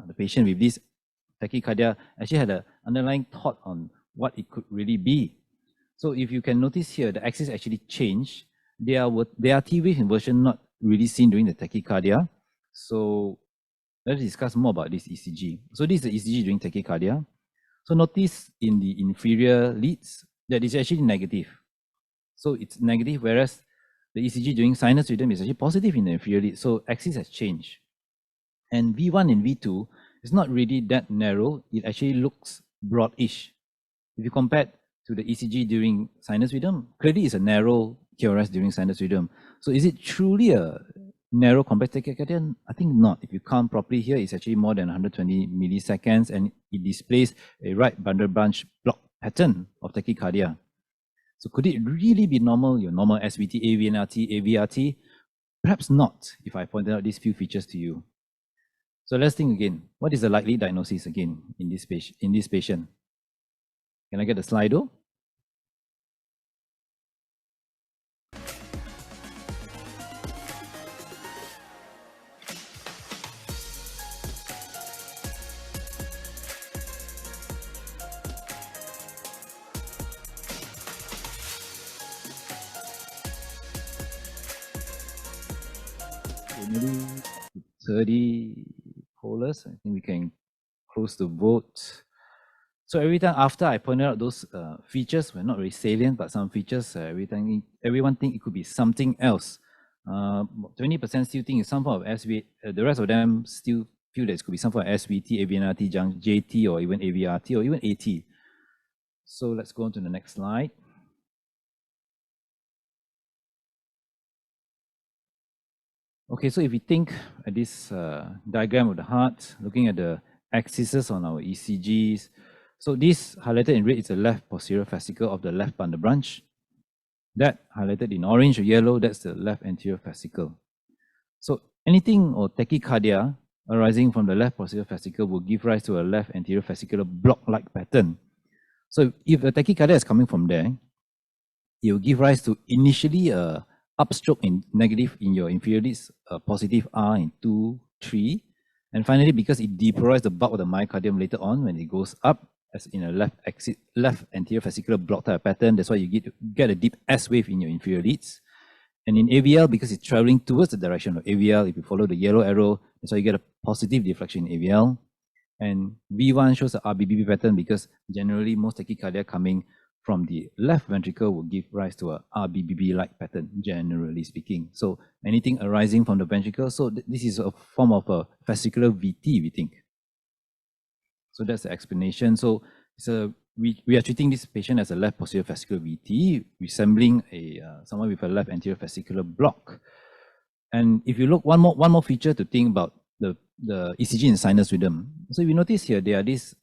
the patient with this tachycardia actually had an underlying thought on what it could really be. So if you can notice here, the axis actually changed. There are T-wave inversion not really seen during the tachycardia. So let's discuss more about this ECG. So this is the ECG during tachycardia. So notice in the inferior leads that it's actually negative. So it's negative, whereas the ECG during sinus rhythm is actually positive in the inferior lead. So axis has changed. And V1 and V2 is not really that narrow. It actually looks broadish. If you compare to the ECG during sinus rhythm, clearly it's a narrow QRS during sinus rhythm. So is it truly a narrow compressed tachycardia? I think not. If you count properly here, it's actually more than 120 milliseconds, and it displays a right bundle branch block pattern of tachycardia. So could it really be normal, your normal SVT, AVNRT, AVRT? Perhaps not, if I pointed out these few features to you. So let's think again. What is the likely diagnosis again in this patient? Can I get the slide though? Maybe 30 pollers. I think we can close the vote. So every time after I pointed out those features were not really salient, but some features, everyone think it could be something else. 20% still think it's some form of SVT. The rest of them still feel that it could be some form of SVT, AVNRT, JT, or even AVRT, or even AT. So let's go on to the next slide. Okay, so if we think at this diagram of the heart, looking at the axes on our ECGs, so this highlighted in red is the left posterior fascicle of the left bundle branch. That highlighted in orange or yellow, that's the left anterior fascicle. So anything or tachycardia arising from the left posterior fascicle will give rise to a left anterior fascicular block-like pattern. So if the tachycardia is coming from there, it will give rise to initially a upstroke in negative in your inferior leads, positive R in 2, 3. And finally, because it depolarizes the bulk of the myocardium later on when it goes up, as in a left anterior fascicular block type pattern, that's why you get a deep S wave in your inferior leads. And in AVL, because it's traveling towards the direction of AVL, if you follow the yellow arrow, that's why you get a positive deflection in AVL. And V1 shows the RBBB pattern because generally most tachycardia coming from the left ventricle will give rise to a RBBB-like pattern, generally speaking. So anything arising from the ventricle, so this is a form of a fascicular VT, we think. So that's the explanation. So we are treating this patient as a left posterior fascicular VT, resembling someone with a left anterior fascicular block. And if you look, one more feature to think about the ECG in sinus rhythm. So if you notice here, there are these,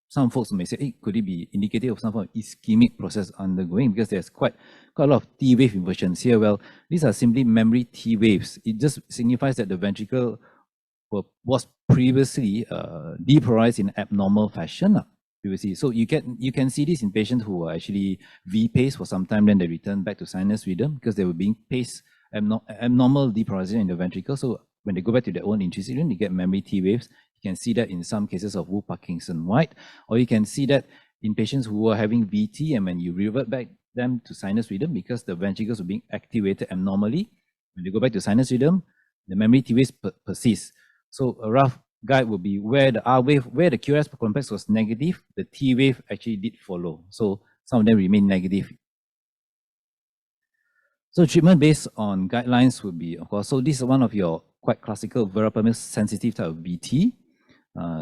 some folks may say, hey, could it be indicative of some form of ischemic process undergoing? Because there's quite a lot of T wave inversions here. Well, these are simply memory T waves. It just signifies that the ventricle was previously depolarized in abnormal fashion. Previously. So you can see this in patients who were actually V-paced for some time, then they return back to sinus rhythm because they were being paced abnormal depolarization in the ventricle. So when they go back to their own intrinsic rhythm, they get memory T waves. You can see that in some cases of Wu-Parkinson-White, or you can see that in patients who are having VT, and when you revert back them to sinus rhythm because the ventricles were being activated abnormally, when they go back to sinus rhythm, the memory T waves persist. So a rough guide would be where the R wave, where the QRS complex was negative, the T wave actually did follow. So some of them remain negative. So treatment based on guidelines would be, of course, so this is one of your quite classical verapamil sensitive type of VT,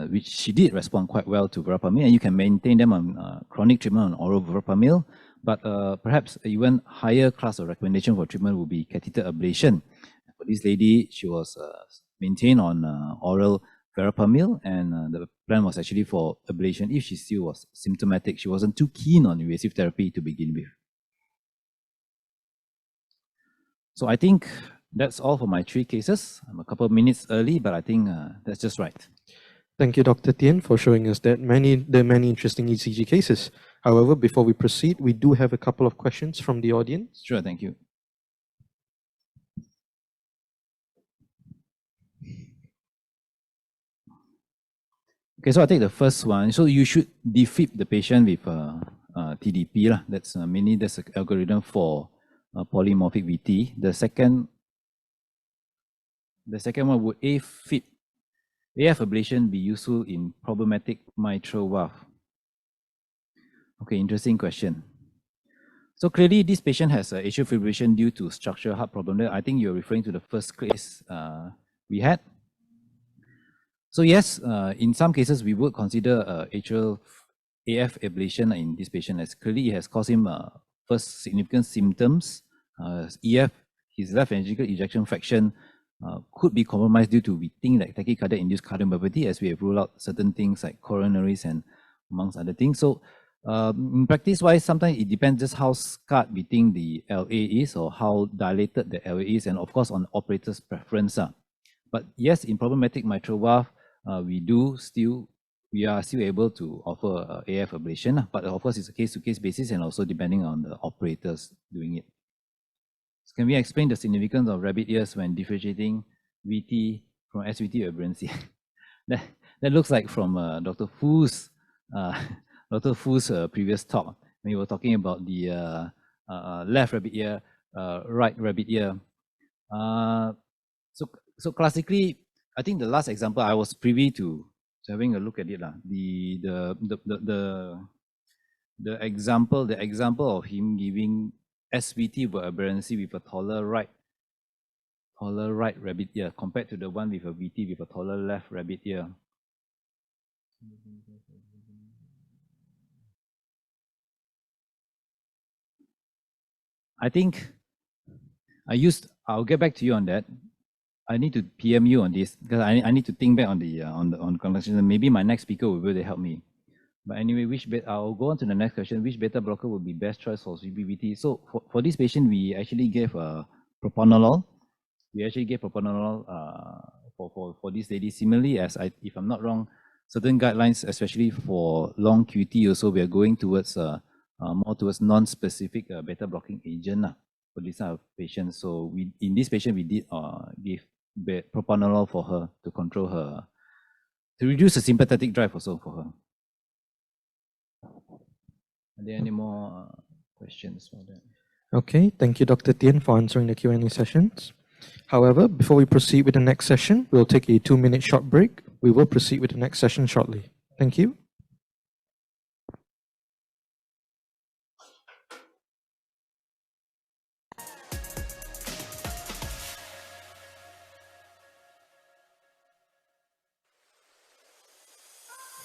which she did respond quite well to verapamil, and you can maintain them on chronic treatment on oral verapamil, but perhaps even higher class of recommendation for treatment would be catheter ablation. For this lady, she was maintained on oral verapamil, and the plan was actually for ablation if she still was symptomatic. She wasn't too keen on invasive therapy to begin with. So I think that's all for my 3 cases. I'm a couple of minutes early, but I think that's just right. Thank you, Dr. Tien, for showing us that many interesting ECG cases. However, before we proceed, we do have a couple of questions from the audience. Sure, thank you. Okay, so I'll take the first one. So you should defib the patient with TDP lah. That's mainly that's an algorithm for polymorphic VT. The second one would AF ablation be useful in problematic mitral valve? Okay, interesting question. So clearly, this patient has atrial fibrillation due to structural heart problem. I think you're referring to the first case we had. So yes, in some cases, we would consider atrial AF ablation in this patient, as clearly it has caused him first significant symptoms. EF, his left ventricular ejection fraction could be compromised due to, we think, like tachycardia-induced cardiomyopathy, as we have ruled out certain things like coronaries and amongst other things. So in practice-wise, sometimes it depends just how scarred we think the LA is or how dilated the LA is, and of course on operator's preference. But yes, in problematic mitral valve, we are still able to offer AF ablation, but of course it's a case-to-case basis and also depending on the operators doing it. So can we explain the significance of rabbit ears when differentiating VT from SVT aberrancy? that looks like from Dr. Fu's previous talk when we were talking about the left rabbit ear, right rabbit ear. So classically, I think the last example I was privy to having a look at it. The example of him giving SVT for aberrancy with a taller right rabbit ear compared to the one with a VT with a taller left rabbit ear. I think I'll get back to you on that. I need to PM you on this because I need to think back on the conversation. Maybe my next speaker will be able to help me. But anyway, I'll go on to the next question. Which beta blocker would be best choice for CPVT? So for this patient, we actually gave propranolol. We actually gave propranolol for this lady. Similarly, as if I'm not wrong, certain guidelines, especially for long QT, also we are going towards more towards non-specific beta blocking agent for this type of patient. So in this patient we did give propranolol for her to control her, to reduce the sympathetic drive also for her. Are there any more questions for that? Okay, thank you, Dr. Tien, for answering the Q&A sessions. However, before we proceed with the next session, we'll take a 2-minute short break. We will proceed with the next session shortly. Thank you.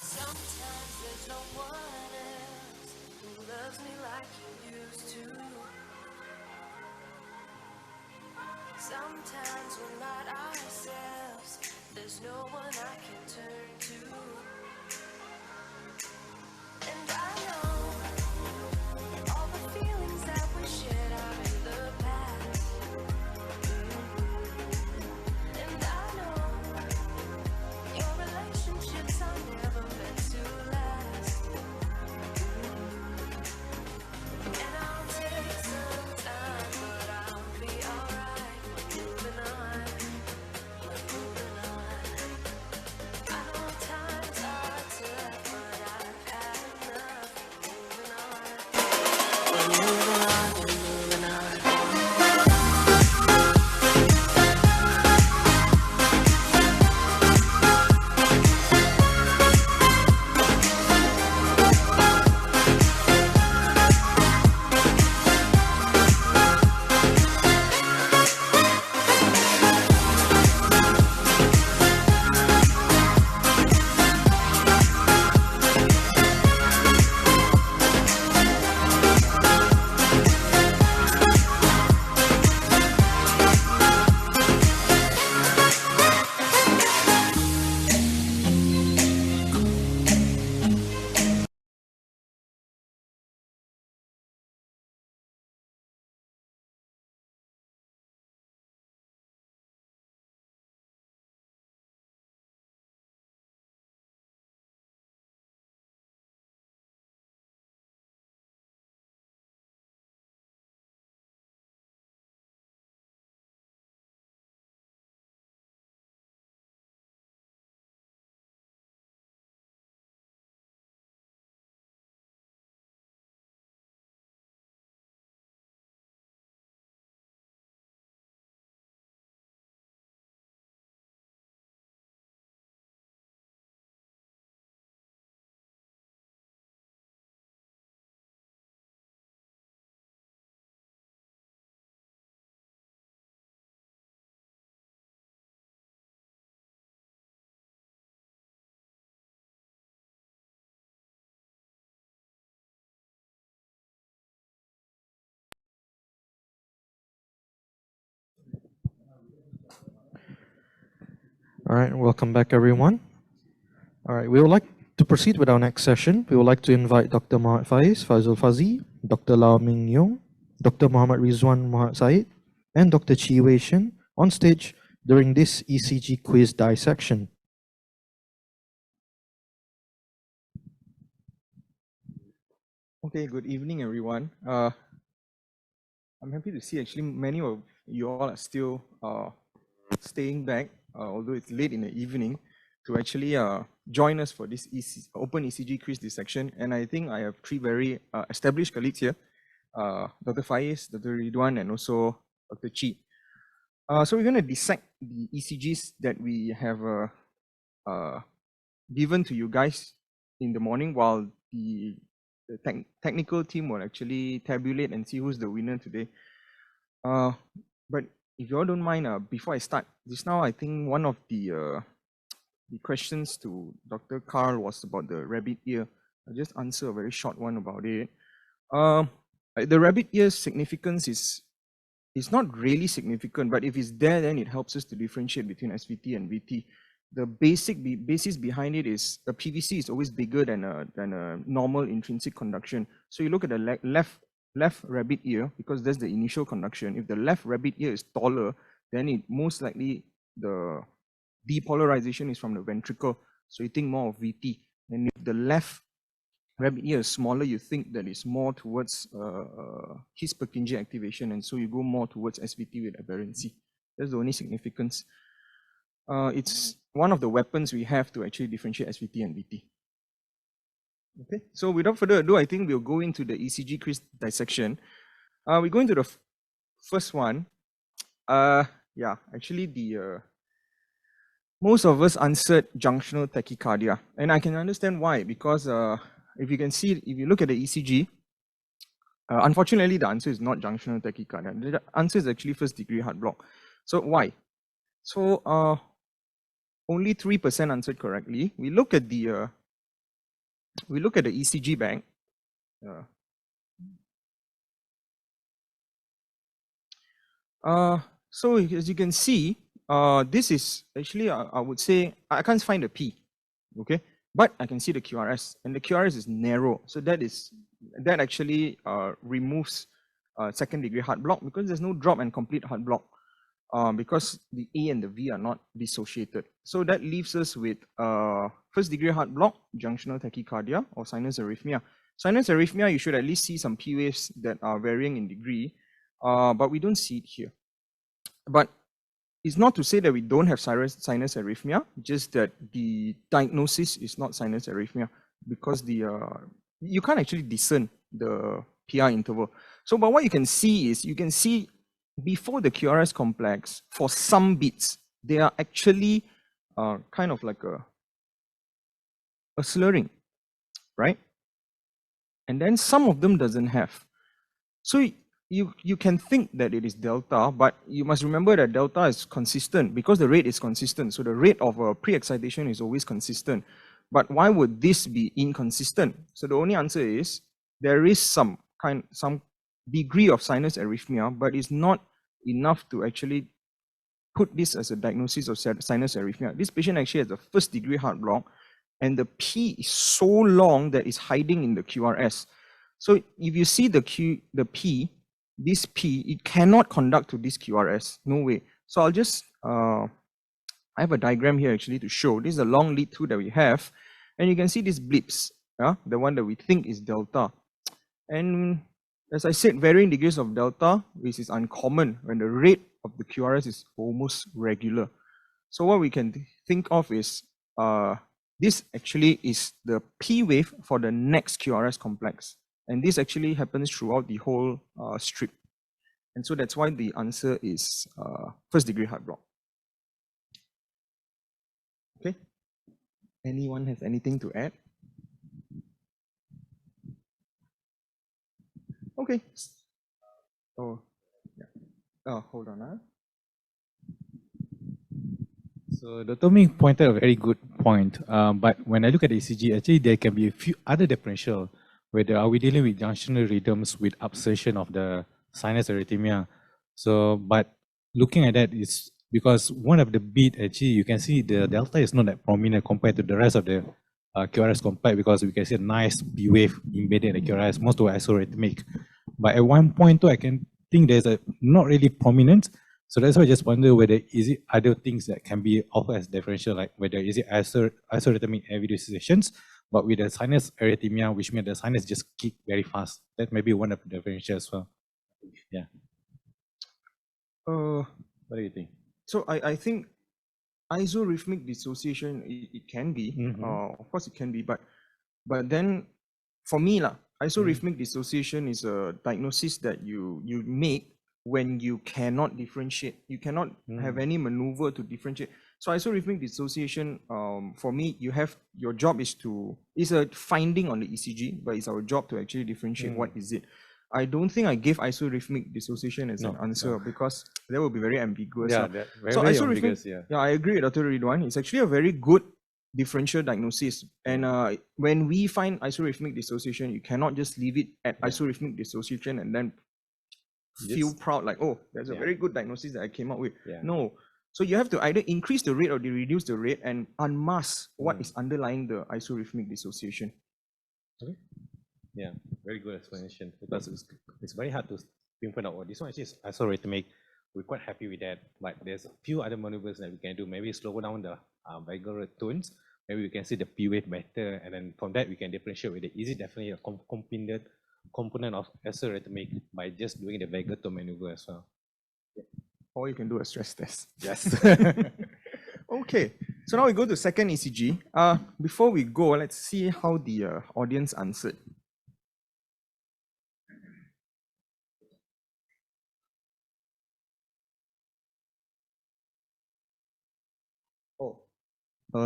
Sometimes there's no one else who loves me like you used to. Sometimes we're not ourselves, there's no one I can turn to. And I know all the feelings that we shared are in the past. And I know your relationships are never meant to last. And I'll take some time, but I'll be alright. Moving on, moving on. I know times are tough, but I've had enough. All right, welcome back, everyone. All right, we would like to proceed with our next session. We would like to invite Dr. Muhammad Faiz Fazul Fazi, Dr. Lau Ming Yong, Dr. Muhammad Rizwan Muhammad Said, and Dr. Chi Wei Shen on stage during this ECG quiz dissection. Okay, good evening, everyone. I'm happy to see actually many of you all are still staying back, although it's late in the evening, to actually join us for this open ECG quiz dissection. And I think I have three very established colleagues here, Dr. Faiz, Dr. Ridwan, and also Dr. Chi. So we're going to dissect the ECGs that we have given to you guys in the morning, while the technical team will actually tabulate and see who's the winner today. But if you all don't mind, before I start, just now I think one of the questions to Dr. Carl was about the rabbit ear. I'll just answer a very short one about it. The rabbit ear's significance is not really significant, but if it's there, then it helps us to differentiate between SVT and VT. The basis behind it is the PVC is always bigger than a normal intrinsic conduction. So you look at the left rabbit ear, because that's the initial conduction. If the left rabbit ear is taller, then it most likely the depolarization is from the ventricle. So you think more of VT. And if the left rabbit ear is smaller, you think that it's more towards His-Purkinje activation, and so you go more towards SVT with aberrancy. That's the only significance. It's one of the weapons we have to actually differentiate SVT and VT. Okay, so without further ado, I think we'll go into the ECG quiz dissection. We go into the first one. Yeah, actually the most of us answered junctional tachycardia, and I can understand why, because if you can see, if you look at the ECG, unfortunately the answer is not junctional tachycardia. The answer is actually first degree heart block. So why? So only 3% answered correctly. We look at the ECG bank. So as you can see, this is actually I would say I can't find a P, okay, but I can see the QRS, and the QRS is narrow. So that actually removes second degree heart block, because there's no drop and complete heart block. Because the A and the V are not dissociated. So that leaves us with first degree heart block, junctional tachycardia, or sinus arrhythmia. Sinus arrhythmia, you should at least see some P waves that are varying in degree, but we don't see it here. But it's not to say that we don't have sinus arrhythmia, just that the diagnosis is not sinus arrhythmia, because you can't actually discern the PR interval. So, but what you can see is, you can see before the QRS complex, for some beats, they are actually kind of like a slurring, right? And then some of them doesn't have. So you can think that it is delta, but you must remember that delta is consistent because the rate is consistent. So the rate of pre-excitation is always consistent. But why would this be inconsistent? So the only answer is there is some degree of sinus arrhythmia, but it's not enough to actually put this as a diagnosis of sinus arrhythmia. This patient actually has a first degree heart block, and the P is so long that it's hiding in the QRS. So if you see the P, this P, it cannot conduct to this QRS, no way. So I'll just, I have a diagram here actually to show. This is a long lead through that we have, and you can see these blips, the one that we think is delta. And as I said, varying degrees of delta, which is uncommon when the rate of the QRS is almost regular. So what we can think of is, this actually is the P wave for the next QRS complex. And this actually happens throughout the whole strip. And so that's why the answer is first degree heart block. Okay. Anyone has anything to add? Okay. Oh, yeah. Oh, hold on. So Dr. Ming pointed a very good point. But when I look at the ECG, actually there can be a few other differential. Whether are we dealing with junctional rhythms with absorption of the sinus arrhythmia? So, but looking at that, it's because one of the beat actually you can see the delta is not that prominent compared to the rest of the QRS complex, because we can see a nice B wave embedded in the QRS, most of it isorhythmic. But at one point too, I can think there's a not really prominent. So that's why I just wonder whether is it other things that can be offered as differential, like whether is it isorhythmic AV decisions, but with the sinus arrhythmia, which means the sinus just kick very fast. That may be one of the differentials as well. Yeah. What do you think? So I think isorhythmic dissociation, it can be, of course it can be, but then for me isorhythmic dissociation is a diagnosis that you make when you cannot differentiate, you cannot have any maneuver to differentiate. So isorhythmic dissociation, for me, your job is a finding on the ECG, but it's our job to actually differentiate what is it. I don't think I gave isorhythmic dissociation as an answer because that would be very ambiguous. Yeah, very ambiguous, yeah. Yeah, I agree with Dr. Ridwan. It's actually a very good differential diagnosis. And when we find isorhythmic dissociation, you cannot just leave it at isorhythmic dissociation and then feel proud like, oh, that's a very good diagnosis that I came up with. No. So you have to either increase the rate or reduce the rate and unmask what is underlying the isorhythmic dissociation. Okay. Yeah, very good explanation, because it's very hard to pinpoint out. This one actually is isorhythmic. We're quite happy with that, but there's a few other maneuvers that we can do. Maybe slow down the vagal tones. Maybe we can see the P wave better, and then from that we can differentiate whether is it definitely a component of isorhythmic by just doing the vagal tone maneuver as well. Or you can do a stress test. Yes. Okay, so now we go to second ECG. Before we go, let's see how the audience answered.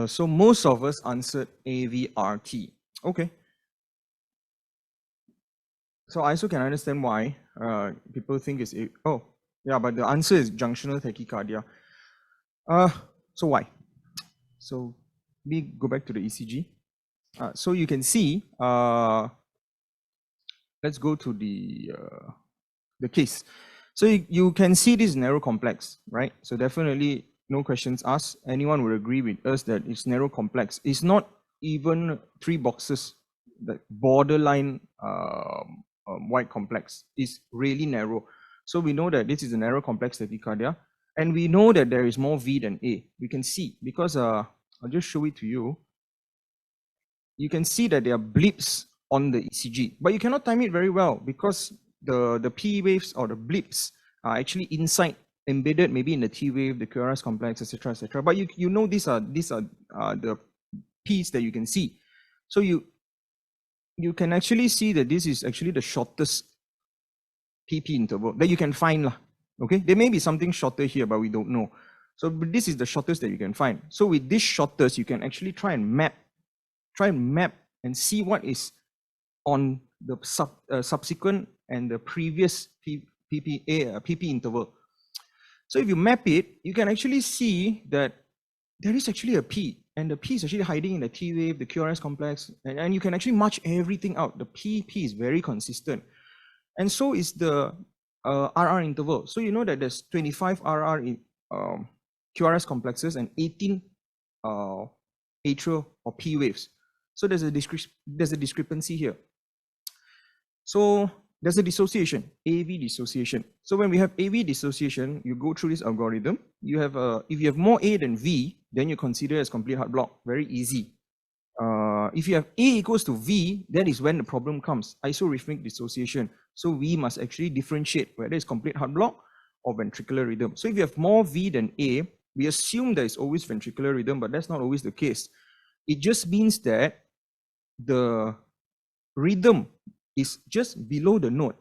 So most of us answered AVRT. Okay. So I also can understand why people think it's but the answer is junctional tachycardia. So why? So we go back to the ECG. So you can see. Let's go to the case. So you can see this narrow complex, right? So definitely no questions asked. Anyone would agree with us that it's narrow complex. It's not even 3 boxes, that borderline white complex is really narrow. So we know that this is a narrow complex tachycardia, and we know that there is more V than A. We can see because I'll just show it to you. You can see that there are blips on the ECG, but you cannot time it very well because the P waves or the blips are actually inside, embedded maybe in the T wave, the QRS complex, etc., etc. But you know these are the P's that you can see. So you can actually see that this is actually the shortest PP interval that you can find. Okay, there may be something shorter here, but we don't know. So but this is the shortest that you can find. So with this shortest, you can actually try and map and see what is on the subsequent and the previous PP interval. So if you map it, you can actually see that there is actually a P, and the P is actually hiding in the T wave, the QRS complex, and you can actually match everything out. The PP is very consistent. And so is the RR interval. So you know that there's 25 RR in QRS complexes and 18 atrial or P waves. So there's a discrepancy here. So there's a dissociation, AV dissociation. So when we have AV dissociation, you go through this algorithm. You have if you have more A than V, then you consider it as complete heart block. Very easy. If you have A equals to V, that is when the problem comes, isorhythmic dissociation. So we must actually differentiate whether it's complete heart block or ventricular rhythm. So if you have more V than A, we assume there is always ventricular rhythm, but that's not always the case. It just means that the rhythm is just below the node.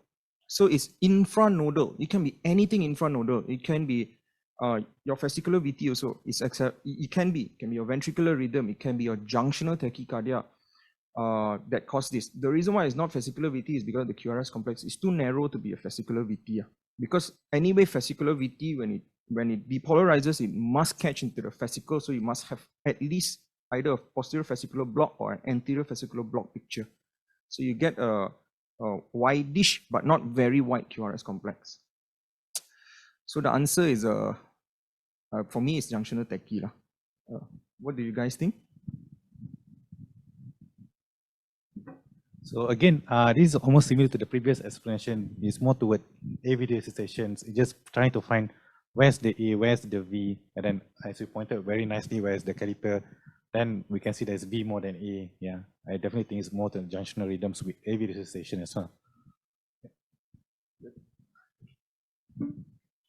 So it's infranodal. It can be anything infranodal. It can be your fascicular VT also. It can be your ventricular rhythm. It can be your junctional tachycardia that cause this. The reason why it's not fascicular VT is because the QRS complex is too narrow to be a fascicular VT. Because anyway, fascicular VT, when it depolarizes, it must catch into the fascicle. So you must have at least either a posterior fascicular block or an anterior fascicular block picture. So you get a wideish but not very wide QRS complex. So the answer is For me, it's junctional tachy lah. What do you guys think? So again, this is almost similar to the previous explanation. It's more toward AV stations. It's just trying to find where's the A, where's the V, and then as you pointed out very nicely, where's the caliper. Then we can see there's V more than A. Yeah, I definitely think it's more than junctional rhythms with AV station as well.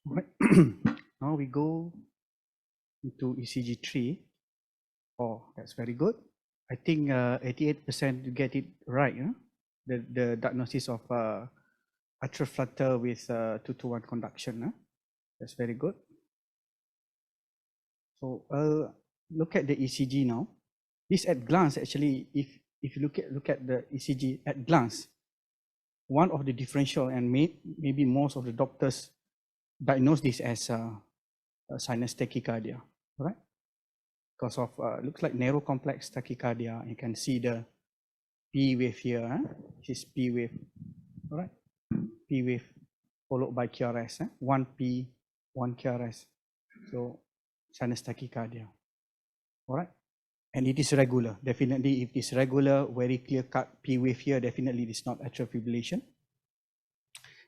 Right. Now we go into ECG 3. Oh, that's very good. I think 88% you get it right. The diagnosis of atrial flutter with 2-to-1 conduction. That's very good. So look at the ECG now. This at glance actually, if you look at the ECG at glance, one of the differential, and maybe most of the doctors diagnose this as a sinus tachycardia, right? Because of looks like narrow complex tachycardia. You can see the P wave here. This is P wave, all right? P wave followed by QRS. 1 P, 1 QRS. So sinus tachycardia, all right? And it is regular. Definitely, if it is regular, very clear-cut P wave here, definitely it is not atrial fibrillation.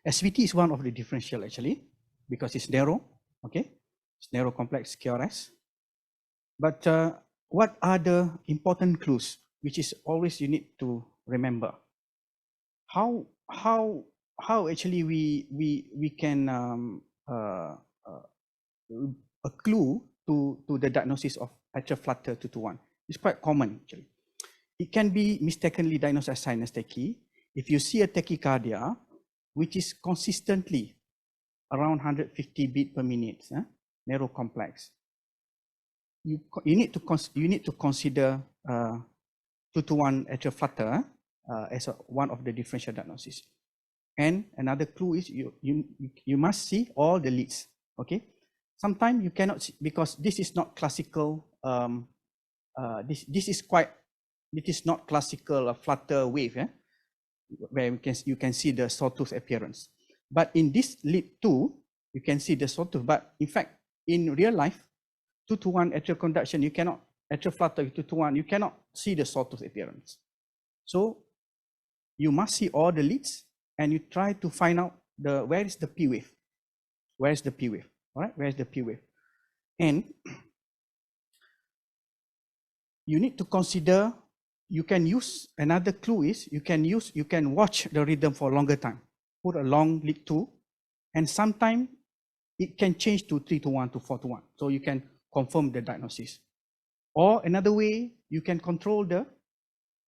SVT is one of the differential actually, because it's narrow, okay? It's narrow complex QRS. But what are the important clues, which is always you need to remember? How actually we can a clue to the diagnosis of atrial flutter 2-to-1. It's quite common actually. It can be mistakenly diagnosed as sinus tachy. If you see a tachycardia, which is consistently around 150 beat per minute, narrow complex, you need to consider 2-to-1 atrial flutter as one of the differential diagnosis. And another clue is you must see all the leads. Okay, sometimes you cannot see, because this is not classical. This is not classical flutter wave, where you can see the sawtooth appearance. But in this lead 2, you can see the sawtooth. But in fact, in real life, 2-to-1 atrial conduction, you cannot, atrial flutter 2-to-1, you cannot see the sawtooth appearance. So you must see all the leads and you try to find out where is the P wave. Where is the P wave? All right, where is the P wave? And you need to consider, you can use, another clue is you can watch the rhythm for a longer time. Put a long lead 2, and sometimes it can change to 3-to-1 to 4-to-1. So you can confirm the diagnosis. Or another way, you can control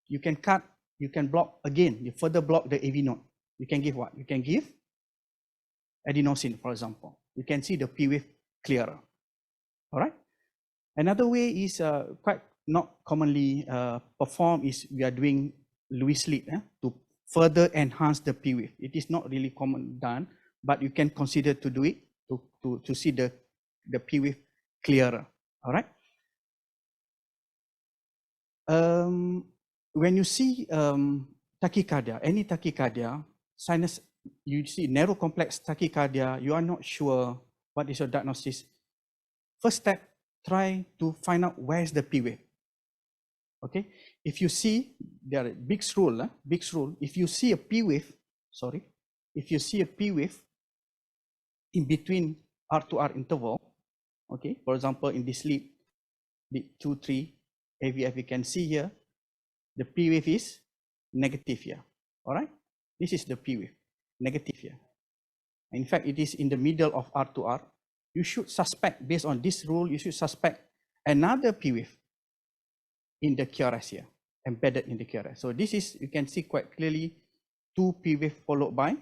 you can cut, you can block again, you further block the AV node. You can give what? You can give adenosine, for example. You can see the P wave clearer. All right. Another way is quite not commonly performed is we are doing Lewis lead to further enhance the P wave. It is not really common done, but you can consider to do it to see the P wave clearer. All right. When you see tachycardia, any tachycardia, sinus, you see narrow complex tachycardia, you are not sure what is your diagnosis. First step, try to find out where is the P wave. Okay, if you see, there are Bigg's rule, if you see a P wave, if you see a P wave in between R to R interval, okay, for example, in this lead 2, 3, AVF, you can see here, the P wave is negative here, all right? This is the P wave, negative here. In fact, it is in the middle of R to R. You should suspect, based on this rule, you should suspect another P wave in the QRS here, embedded in the QRS. So this is, you can see quite clearly, 2 P wave followed by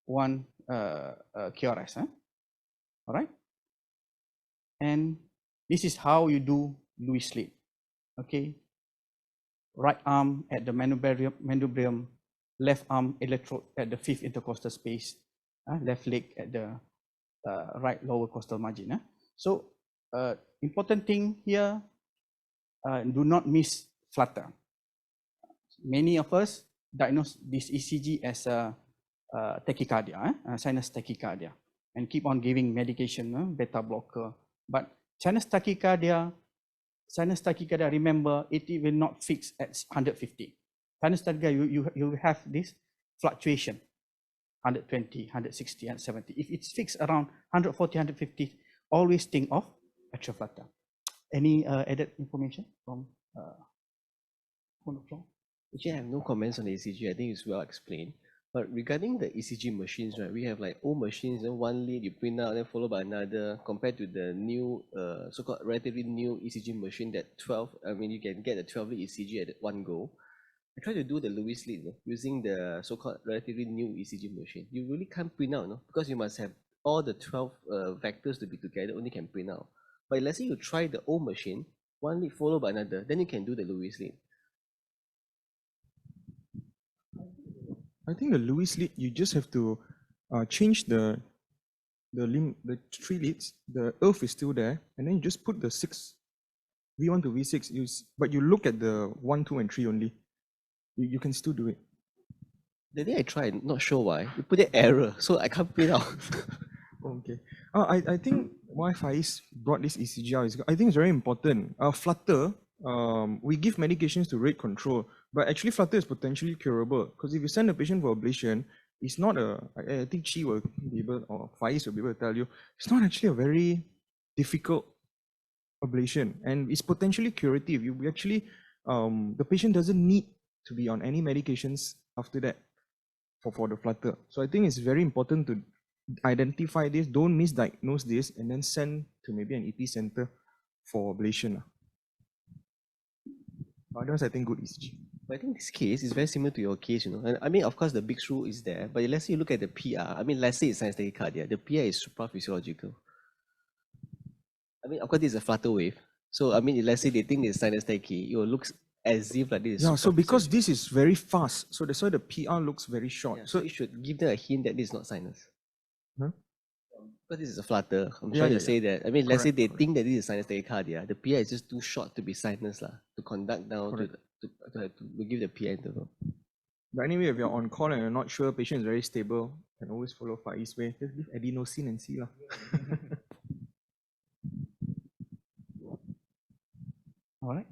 1 QRS, all right? And this is how you do Lewis lead, okay? Right arm at the manubrium, left arm electrode at the 5th intercostal space, left leg at the right lower costal margin. So important thing here, do not miss flutter. Many of us diagnose this ECG as a tachycardia, sinus tachycardia, and keep on giving medication, beta blocker, But sinus tachycardia, remember, it will not fix at 150. Sinus tachycardia, you have this fluctuation, 120, 160, and 70. If it's fixed around 140, 150, always think of atrial flutter. Any added information from on the floor? Actually, I have no comments on the ECG. I think it's well explained. But regarding the ECG machines, right, we have like old machines, then one lead you print out, then followed by another, compared to the new, so-called relatively new ECG machine that 12, I mean, you can get a 12-lead ECG at one go. I tried to do the Lewis lead using the so-called relatively new ECG machine. You really can't print out, because you must have all the 12 vectors to be together, only can print out. But let's say you try the old machine, one lead followed by another, then you can do the Lewis lead. I think the Lewis lead, you just have to change the three leads. The earth is still there, and then you just put the 6 V1 to V6. But you look at the 1, 2, and 3 only. You can still do it. The day I tried, not sure why, you put an error, so I can't print out. Okay. I think why Faiz brought this ECG out is, I think it's very important. Flutter, we give medications to rate control, but actually flutter is potentially curable, because if you send a patient for ablation, it's not I think Chi will be able, or Faiz will be able to tell you, it's not actually a very difficult ablation, and it's potentially curative. We actually, the patient doesn't need to be on any medications after that for the flutter. So I think it's very important to identify this, don't misdiagnose this, and then send to maybe an EP center for ablation. Otherwise, I think good ECG. But I think this case is very similar to your case, And I mean, of course, the big screw is there, but let's say you look at the PR. I mean, let's say it's sinus tachycardia. The PR is supraphysiological. I mean, of course, this is a flutter wave. So, I mean, let's say they think it's sinus tachy, it will look as if like this. Yeah, so because this is very fast, so that's why the PR looks very short. Yeah, so it should give them a hint that this is not sinus. Huh? Because this is a flutter. I'm trying to say that. I mean, let's say they think that this is sinus tachycardia. The PI is just too short to be sinus to conduct down to give the PI interval. But anyway, if you're on call and you're not sure, patient is very stable, you can always follow Faiz way. Just give adenosine and see. All right.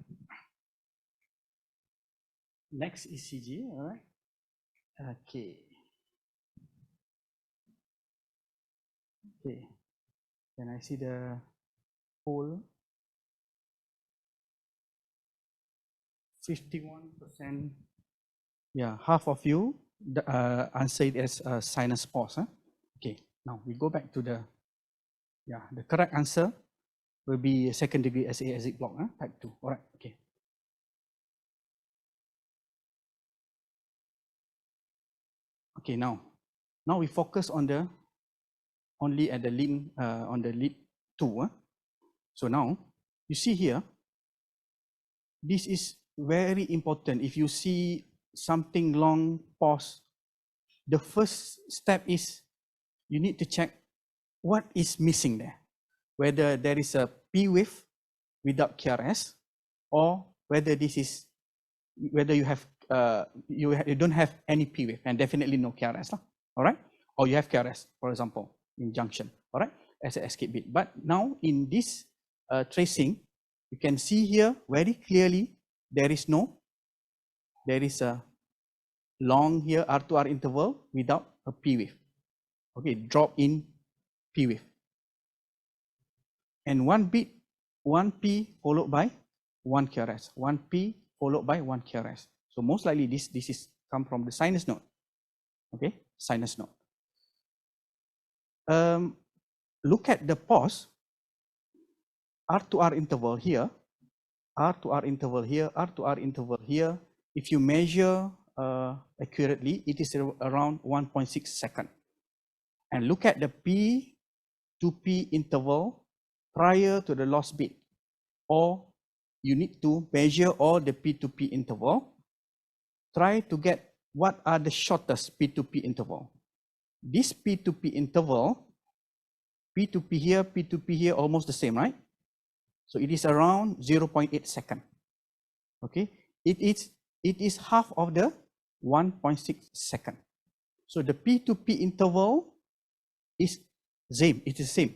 Next ECG, all right. Okay. Okay. Then I see the whole 51%. Yeah, half of you answer it as a sinus pause. Huh? Okay, now we go back to the correct answer will be second degree SA exit block, type 2. All right, okay. Okay, now we focus on the only at the lead on the lead 2. So now you see here, this is very important. If you see something long pause, the first step is you need to check what is missing there, whether there is a P wave without KRS, or whether this is whether you have you don't have any P wave and definitely no KRS, all right, or you have KRS, for example, in junction, all right, as an escape bit. But now in this tracing, you can see here very clearly there is a long here R2R interval without a P wave. Okay, drop in P wave. And one bit, 1 P followed by 1 KRS, 1 P followed by 1 KRS. So most likely this is come from the sinus node. Okay, sinus node. Look at the pause, R2R interval here, R2R interval here, R2R interval here. If you measure accurately, it is around 1.6 seconds. And look at the P to P interval prior to the lost bit, or you need to measure all the P to P interval. Try to get what are the shortest P to P interval. This P to P interval, P to P here, P to P here, almost the same, right? So it is around 0.8 seconds. Okay, it is half of the 1.6 second. So the P to P interval is same. It is same.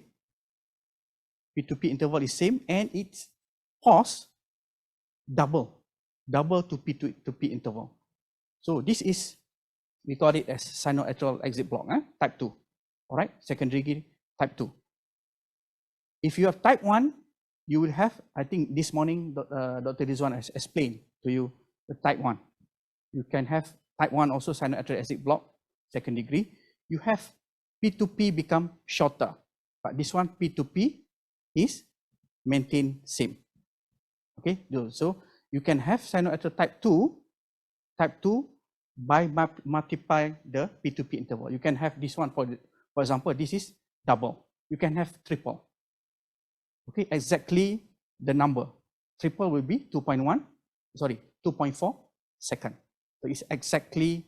P2P interval is same, and its pause double to P2P interval. So this is, we call it as sinoatrial exit block, type 2. All right, secondary degree, type 2. If you have type 1, you will have, I think this morning, Dr. Rizwan has explained to you the type 1. You can have type 1 also sinoatrial exit block, second degree. You have P2P become shorter, but this one P2P is maintained same. Okay, so you can have sinoatrial type 2 by multiply the P2P interval. You can have this one, for example, this is double. You can have triple. Okay, exactly the number. Triple will be 2.4 second. So it's exactly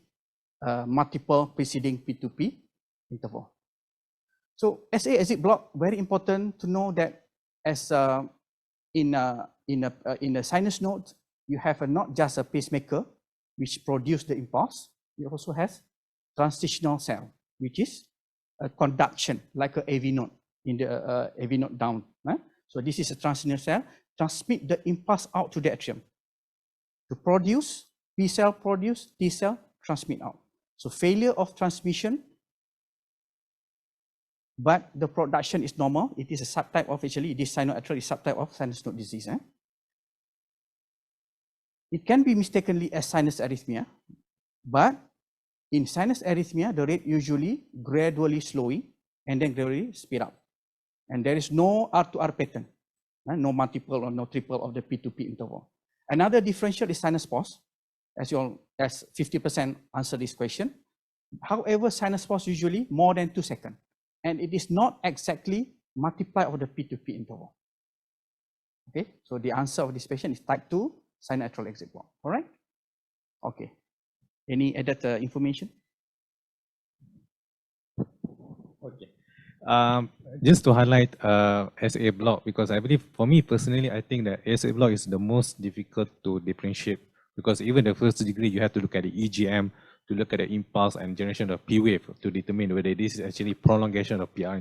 multiple preceding P2P interval. So SA exit block, very important to know that as in a sinus node, you have not just a pacemaker which produce the impulse, you also have transitional cell, which is a conduction, like a AV node in the AV node down. So this is a transitional cell, transmit the impulse out to the atrium. To produce, P cell produce, T cell transmit out. So failure of transmission, but the production is normal. It is a subtype of, actually, this sinoatrial is subtype of sinus node disease. It can be mistakenly as sinus arrhythmia, but in sinus arrhythmia, the rate usually gradually slowing and then gradually speed up. And there is no R2R pattern, no multiple or no triple of the P2P interval. Another differential is sinus pause, as 50% answer this question. However, sinus pause usually more than 2 seconds, and it is not exactly multiply of the P2P interval. Okay, so the answer of this patient is type 2 sinoatrial exit block. All right. Okay. Any added information? Okay. Just to highlight SA block, because I believe, for me personally, I think that SA block is the most difficult to differentiate, because even the first degree, you have to look at the EGM, to look at the impulse and generation of P wave to determine whether this is actually prolongation of PR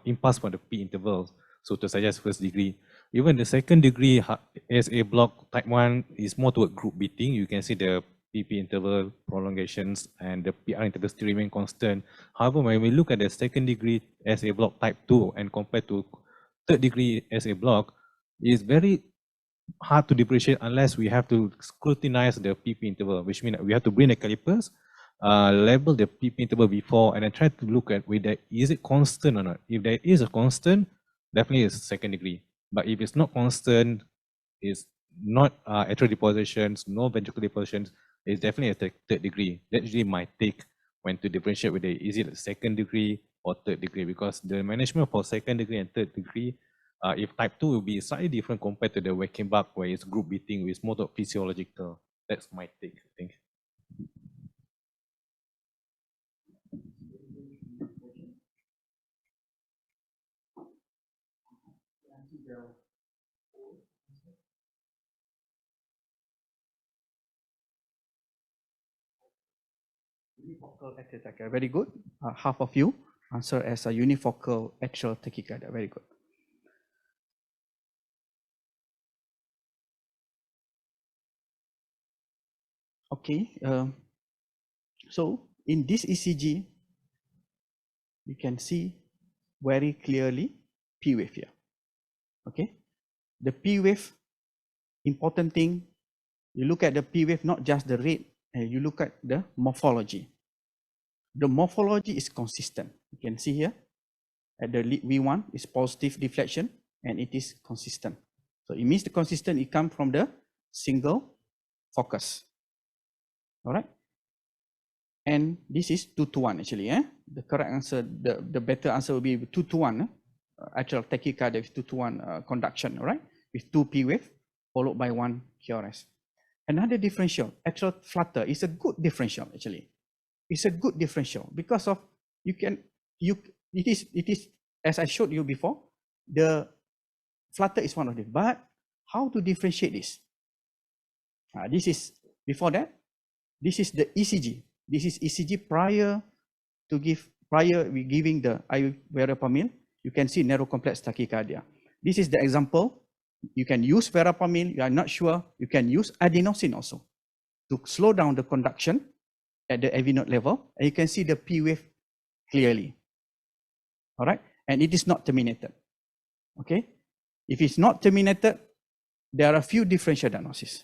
impulse from the P intervals. So to suggest first degree. Even the second degree SA block type 1 is more toward group beating. You can see the PP interval prolongations and the PR interval still remain constant. However, when we look at the second degree SA block type 2 and compared to third degree SA block, it's very hard to differentiate unless we have to scrutinize the PP interval, which means we have to bring the calipers, label the PP interval before, and then try to look at whether is it constant or not. If there is a constant, definitely it's second degree. But if it's not constant, it's not atrial depositions, no ventricular depositions, it's definitely a third degree. That's usually my take when to differentiate whether is it a second degree or third degree, because the management for second degree and third degree, if type 2 will be slightly different compared to the Wackenbach, where it's group beating with more of physiological. That's my take, I think. Unifocal atrial tachycardia, very good. Half of you answer as a unifocal atrial tachycardia, very good. Okay, so in this ECG, you can see very clearly P wave here. Okay, the P wave, important thing, you look at the P wave, not just the rate, you look at the morphology. The morphology is consistent. You can see here at the V1 is positive deflection and it is consistent. So it means the consistent, it comes from the single focus. All right. And this is 2 to 1 actually. The correct answer, the better answer will be 2 to 1. Atrial tachycardia with 2 to 1 conduction, all right, with 2 P wave followed by 1 QRS. Another differential, atrial flutter, is a good differential actually. It's a good differential because of it is as I showed you before, the flutter is one of them. But how to differentiate this? This is before that. This is the ECG. This is ECG prior we giving the ivermectin. You can see narrow complex tachycardia. This is the example. You can use verapamil, you are not sure, you can use adenosine also to slow down the conduction at the AV node level, and you can see the P wave clearly. All right, and it is not terminated. Okay, if it's not terminated, there are a few differential diagnoses.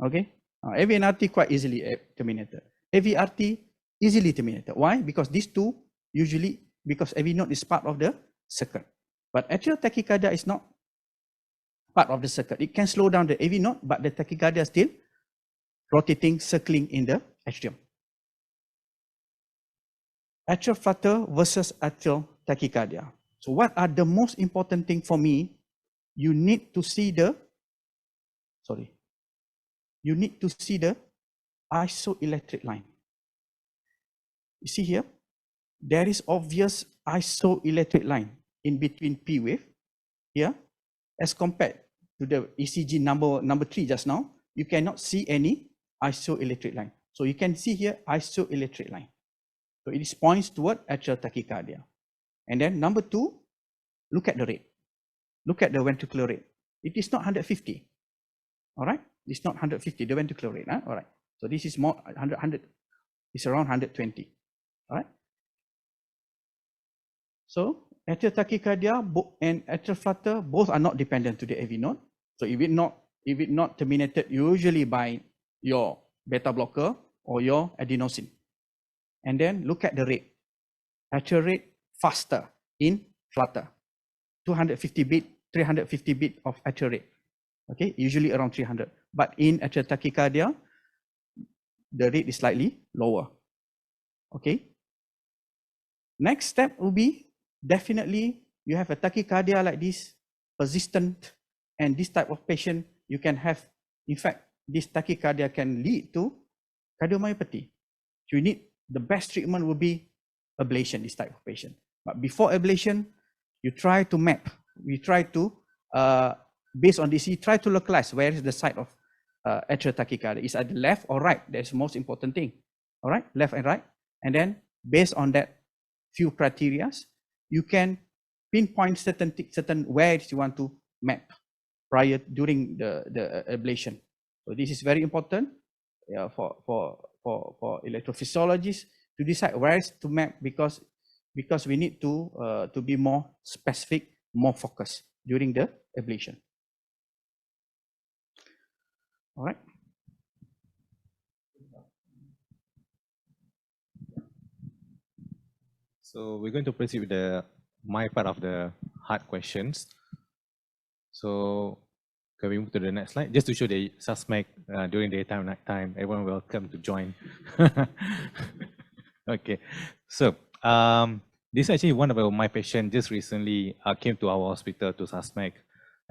Okay, AVNRT quite easily terminated. AVRT easily terminated. Why? Because these two usually, because AV node is part of the circuit, but atrial tachycardia is not part of the circuit. It can slow down the AV node, but the tachycardia is still rotating, circling in the atrium. Atrial flutter versus atrial tachycardia. So what are the most important thing for me? You need to see the, you need to see the isoelectric line. You see here, there is obvious isoelectric line in between P wave here, as compared to the ECG number 3 just now. You cannot see any isoelectric line. So you can see here isoelectric line. So it is points toward atrial tachycardia. And then number 2, look at the rate. Look at the ventricular rate. It is not 150. All right, it's not 150, the ventricular rate. All right, so this is more 100, it's around 120. All right. So atrial tachycardia and atrial flutter both are not dependent to the AV node. So if it not terminated usually by your beta blocker or your adenosine. And then look at the rate. Atrial rate faster in flutter. 250 beat, 350 beat of atrial rate. Okay, usually around 300. But in atrial tachycardia, the rate is slightly lower. Okay. Next step will be definitely you have a tachycardia like this, persistent, and this type of patient you can have. In fact, this tachycardia can lead to cardiomyopathy. So you need, the best treatment will be ablation, this type of patient. But before ablation, you try to map. We try to, based on this, you try to localize where is the site of atrial tachycardia. Is at the left or right? That's the most important thing. All right, left and right. And then based on that few criteria, you can pinpoint certain where you want to map prior during the ablation. So this is very important for electrophysiologists to decide where to map, because we need to be more specific, more focused during the ablation. All right. So we're going to proceed with my part of the hard questions. So can we move to the next slide? Just to show the suspect during daytime, nighttime, everyone welcome to join. Okay, so this is actually one of my patients just recently came to our hospital to suspect.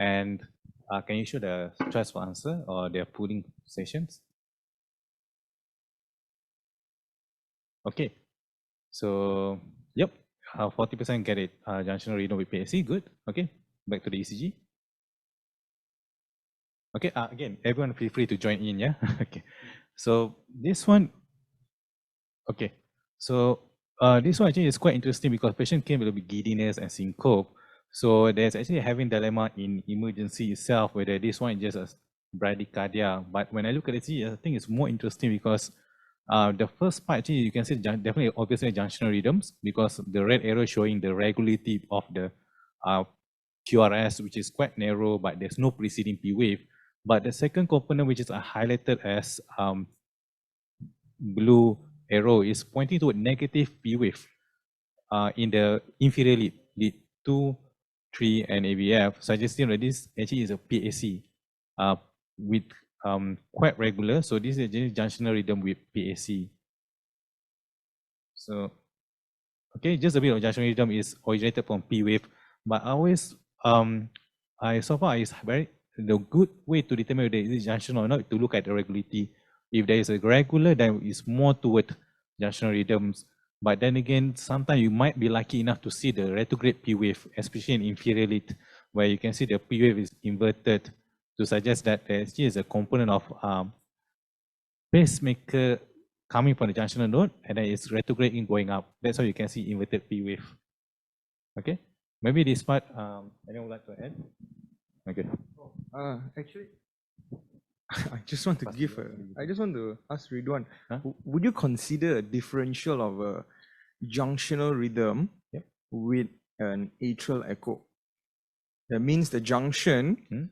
And can you show the choice for answer or their pooling sessions? Okay, so yep, 40% get it. Junctional renal with PAC, good. Okay, back to the ECG. Okay, again, everyone feel free to join in, yeah? Okay, so this one, okay, so this one actually is quite interesting because patient came with giddiness and syncope. So there's actually having dilemma in emergency itself, whether this one is just a bradycardia. But when I look at it, I think it's more interesting because the first part, actually, you can see definitely obviously junctional rhythms, because the red arrow showing the regularity of the QRS, which is quite narrow, but there's no preceding P wave. But the second component, which is highlighted as blue arrow, is pointing to a negative P wave in the inferior lead 2, 3, and AVF, suggesting that this actually is a PAC with quite regular. So this is a junctional rhythm with PAC. So, okay, just a bit of junctional rhythm is originated from P wave, but always, so far is the good way to determine whether it is junctional or not to look at the regularity. If there is a regular, then it's more toward junctional rhythms. But then again, sometimes you might be lucky enough to see the retrograde P wave, especially in inferior lead, where you can see the P wave is inverted, to suggest that there is a component of pacemaker coming from the junctional node, and then it's retrograding going up. That's how you can see inverted P wave. Okay, maybe this part, anyone would like to add? Okay. Actually, I just want to Pass give it a. on. I just want to ask Ridwan, Huh? would you consider a differential of a junctional rhythm Yep. with an atrial echo? That means the junction, Hmm?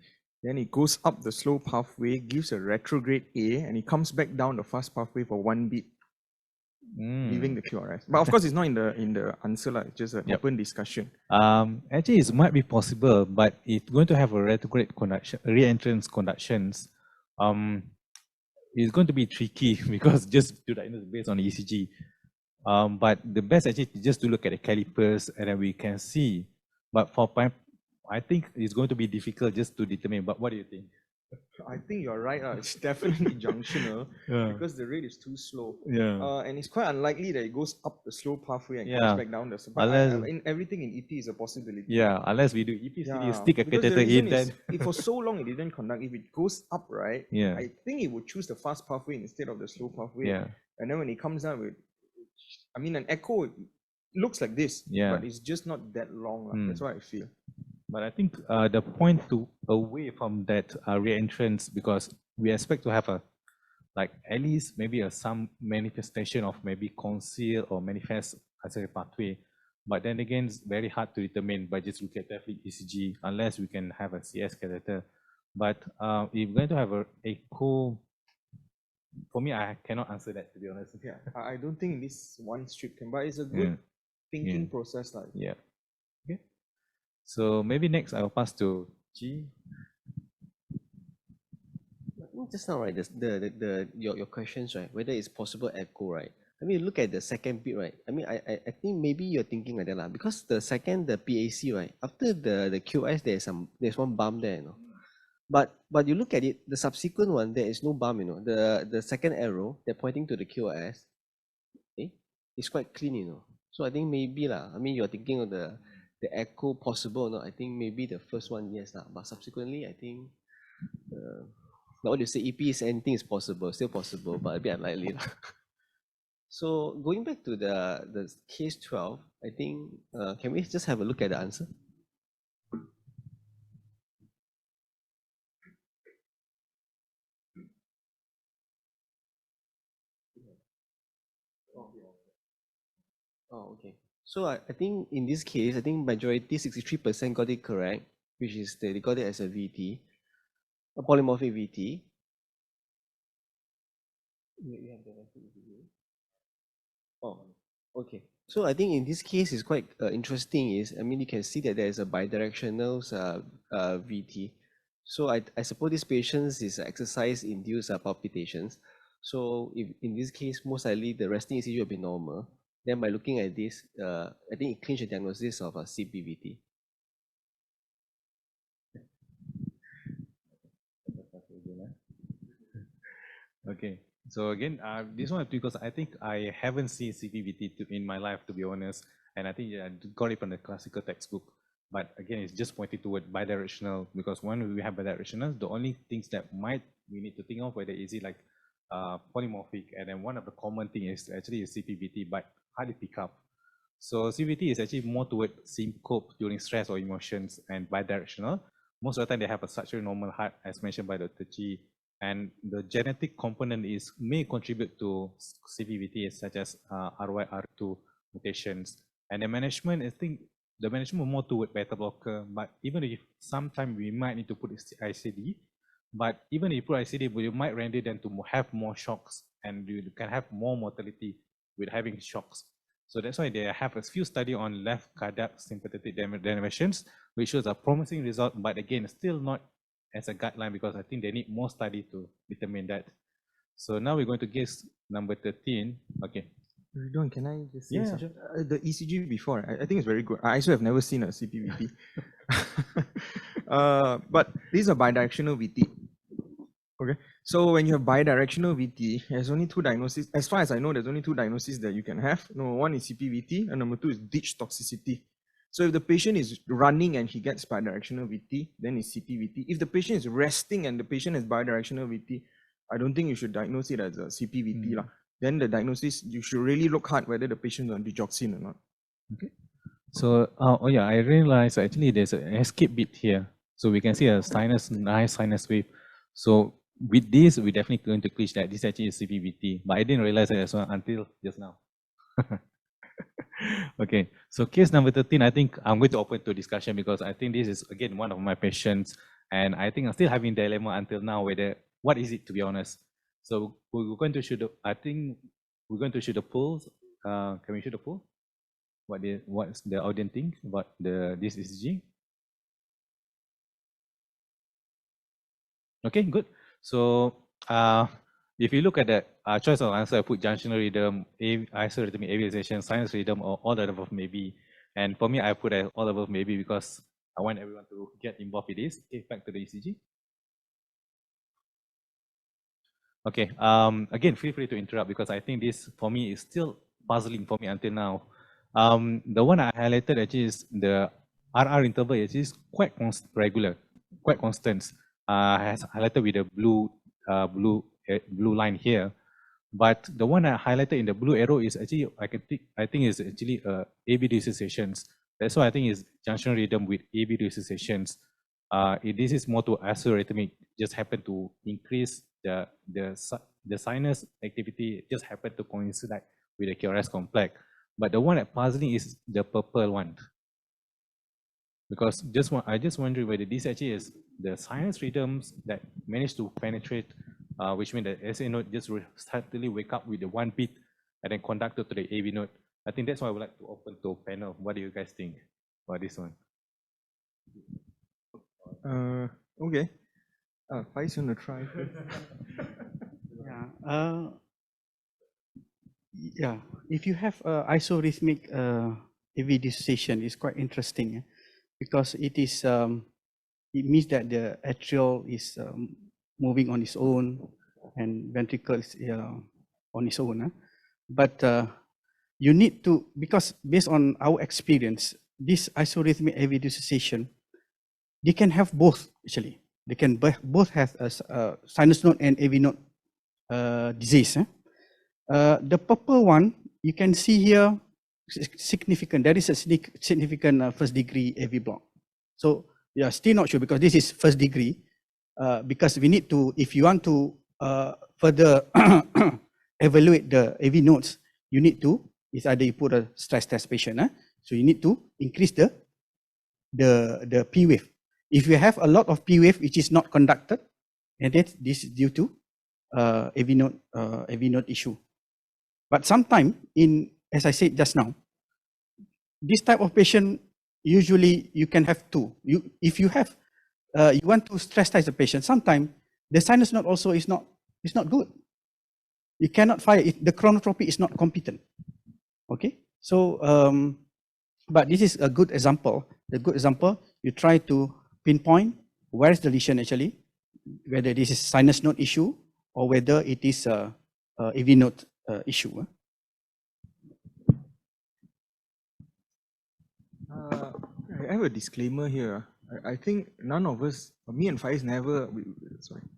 then it goes up the slow pathway, gives a retrograde A, and it comes back down the fast pathway for 1 beat, leaving the QRS. But of course, it's not in the answer, like, it's just an Yep. open discussion. Actually, it might be possible, but it's going to have a retrograde conduction, re-entrance conductions. It's going to be tricky because just to diagnose based on the ECG. But the best actually is just to look at the calipers and then we can see. But for I think it's going to be difficult just to determine. But what do you think? I think you're right. It's definitely junctional Yeah. because the rate is too slow. Yeah. And it's quite unlikely that it goes up the slow pathway and Yeah. comes back down the. But Unless- in everything in EP is a possibility. Yeah, unless we do EPCD, Yeah, stick a because the catheter reason in, is, then if for so long it didn't conduct, if it goes up, right? Yeah. I think it would choose the fast pathway instead of the slow pathway. yeah, And then when it comes down with, I mean, an echo looks like this, Yeah. but it's just not that long. Mm. That's what I feel. but I think the point to away from that re-entrance because we expect to have a like at least maybe some manifestation of maybe conceal or manifest as a pathway. But then again, it's very hard to determine by just looking at the ECG unless we can have a CS catheter. But if we're going to have a echo, for me, I cannot answer that to be honest. Yeah, I don't think this one strip can, but it's a good thinking process. Like, Yeah. Okay. So maybe next I'll pass to G. Just now, right? Your questions, right? Whether it's possible echo, right? I mean, look at the second bit, right? I mean, I think maybe you're thinking like that, lah. Because the PAC, right? After the QS, there's one bump there, you know. But you look at it, the subsequent one, there is no bump, you know. The second arrow, they're pointing to the QS. Okay, it's quite clean, you know. So I think maybe lah. I mean, you're thinking of the echo possible or not. I think maybe the first one, yes lah. But subsequently, I think. Like what you say, EP is anything is possible, still possible, but a bit unlikely. So going back to the case 12, I think, can we just have a look at the answer? Oh, okay. So I think in this case, I think majority, 63% got it correct, which is they got it as a VT, a polymorphic VT. You have the Oh, okay. So I think in this case is quite interesting is, I mean, you can see that there is a bidirectional VT. So I suppose these patients is exercise-induced palpitations. So if in this case, most likely the resting ECG will be normal. Then by looking at this, I think it clinches the diagnosis of a CPVT. Okay. So again, this one because I think I haven't seen CPVT in my life, to be honest, and I think I got it from the classical textbook. But again, it's just pointing toward bidirectional because when we have bidirectional, the only things that we need to think of whether is it like polymorphic, and then one of the common thing is actually CPVT, but hardly pick up. So CPVT is actually more toward syncope during stress or emotions and bidirectional. Most of the time they have a structural normal heart, as mentioned by Dr. Chi. And the genetic component may contribute to CPVT such as RY2 mutations. And the management, I think the management more toward beta blocker, but even if sometimes we might need to put ICD, but even if you put ICD, you might render them to have more shocks and you can have more mortality with having shocks. So that's why they have a few studies on left cardiac sympathetic denervations, which shows a promising result, but again, still not as a guideline because I think they need more study to determine that. So now we're going to guess number 13. Okay. Ridwan, can I just say Yeah, something? The ECG before, I think it's very good. I also have never seen a CPVT. But these are bidirectional VT. Okay. So when you have bidirectional VT, there's only two diagnoses. As far as I know, there's only two diagnoses that you can have. Number one is CPVT, and number two is ditch toxicity. So if the patient is running and he gets bidirectional VT, then it's CPVT. If the patient is resting and the patient has bidirectional VT, I don't think you should diagnose it as a CPVT. Then the diagnosis, you should really look hard whether the patient is on digoxin or not. Okay. So, oh yeah, I realized actually there's an escape bit here. So we can see a nice sinus wave. So with this, we're definitely going to clutch that this actually is CPVT, but I didn't realize that as well until just now. Okay, so case number 13, I think I'm going to open to discussion because I think this is again one of my patients, and I think I'm still having dilemma until now whether what is it, to be honest. So we're going to shoot. I think we're going to shoot the polls. Can we shoot the poll? What's the audience think about this ECG? Okay, good. So if you look at the choice of answer, I put junctional rhythm, isorhythmic aviation, sinus rhythm, or all the above maybe. And for me, I put all above maybe because I want everyone to get involved with this. Okay, back to the ECG. Okay, again, feel free to interrupt because I think this for me is still puzzling for me until now. The one I highlighted actually is the RR interval is quite regular, quite constant. Has highlighted with a blue line here. But the one I highlighted in the blue arrow is actually I think is actually AB dissociations. That's why I think is junctional rhythm with AB dissociations. This is more to isorhythmic, just happen to increase the sinus activity, just happen to coincide with the QRS complex. But the one that puzzling is the purple one. Because I just wondering whether this actually is the sinus rhythms that manage to penetrate, which means the SA node just suddenly wake up with the one beat and then conducted to the AV node. I think that's why I would like to open to panel. What do you guys think about this one? Okay. Faiz, you want to try first? Yeah, if you have isorhythmic AV dissociation, it's quite interesting because it means that the atrial is moving on its own and ventricle is on its own. But you need to, because based on our experience, this isorhythmic AV dissociation, they can have both actually. They can both have a sinus node and AV node disease. The purple one, you can see here, significant. There is a significant first degree AV block. So we are still not sure because this is first degree. Because we need to, if you want to further evaluate the AV nodes, you need to, it's either you put a stress test patient. So you need to increase the P wave. If you have a lot of P wave which is not conducted, and then this is due to AV node issue. But sometimes, as I said just now, this type of patient usually you can have two. If you have you want to stress test the patient, sometimes the sinus node also is not good. You cannot fire it. The chronotropy is not competent. Okay, so but this is a good example. The good example, you try to pinpoint where is the lesion actually, whether this is sinus node issue or whether it is a AV node issue. I have a disclaimer here. I think none of us, me and Faiz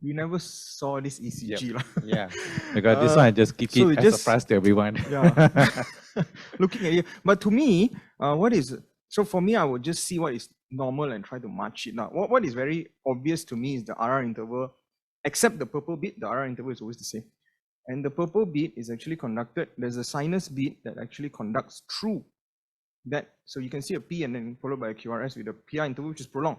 we never saw this ECG. Yep. Yeah, because this one I just keep so it as a surprise to everyone. Yeah. Looking at you. But to me, so for me, I would just see what is normal and try to match it. Now, what is very obvious to me is the RR interval, except the purple beat, the RR interval is always the same. And the purple beat is actually conducted, there's a sinus beat that actually conducts through that. So you can see a P and then followed by a QRS with a PI interval, which is prolonged.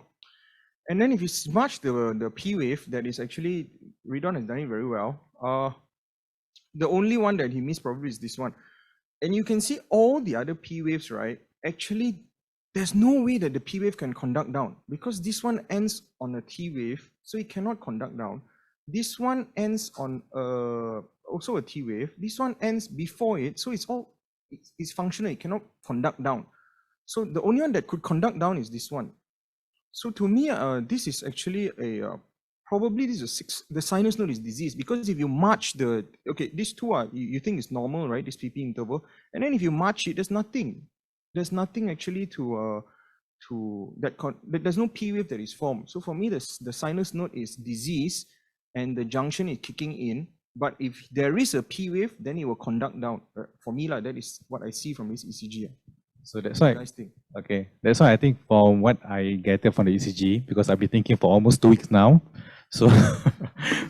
And then if you match the P wave, that is actually, Redon has done it very well. The only one that he missed probably is this one. And you can see all the other P waves, right? Actually, there's no way that the P wave can conduct down because this one ends on a T wave, so it cannot conduct down. This one ends on also a T wave. This one ends before it, so it's functional. It cannot conduct down. So the only one that could conduct down is this one. So to me, this is actually probably the sinus node is diseased because if you match these two are you think is normal, right? This PP interval, and then if you match it, there's nothing actually there's no P wave that is formed. So for me, the sinus node is diseased and the junction is kicking in. But if there is a P wave, then it will conduct down. For me, that is what I see from this ECG. So that's why, Nice thing. okay, that's why I think from what I gathered from the ECG, because I've been thinking for almost 2 weeks now. So,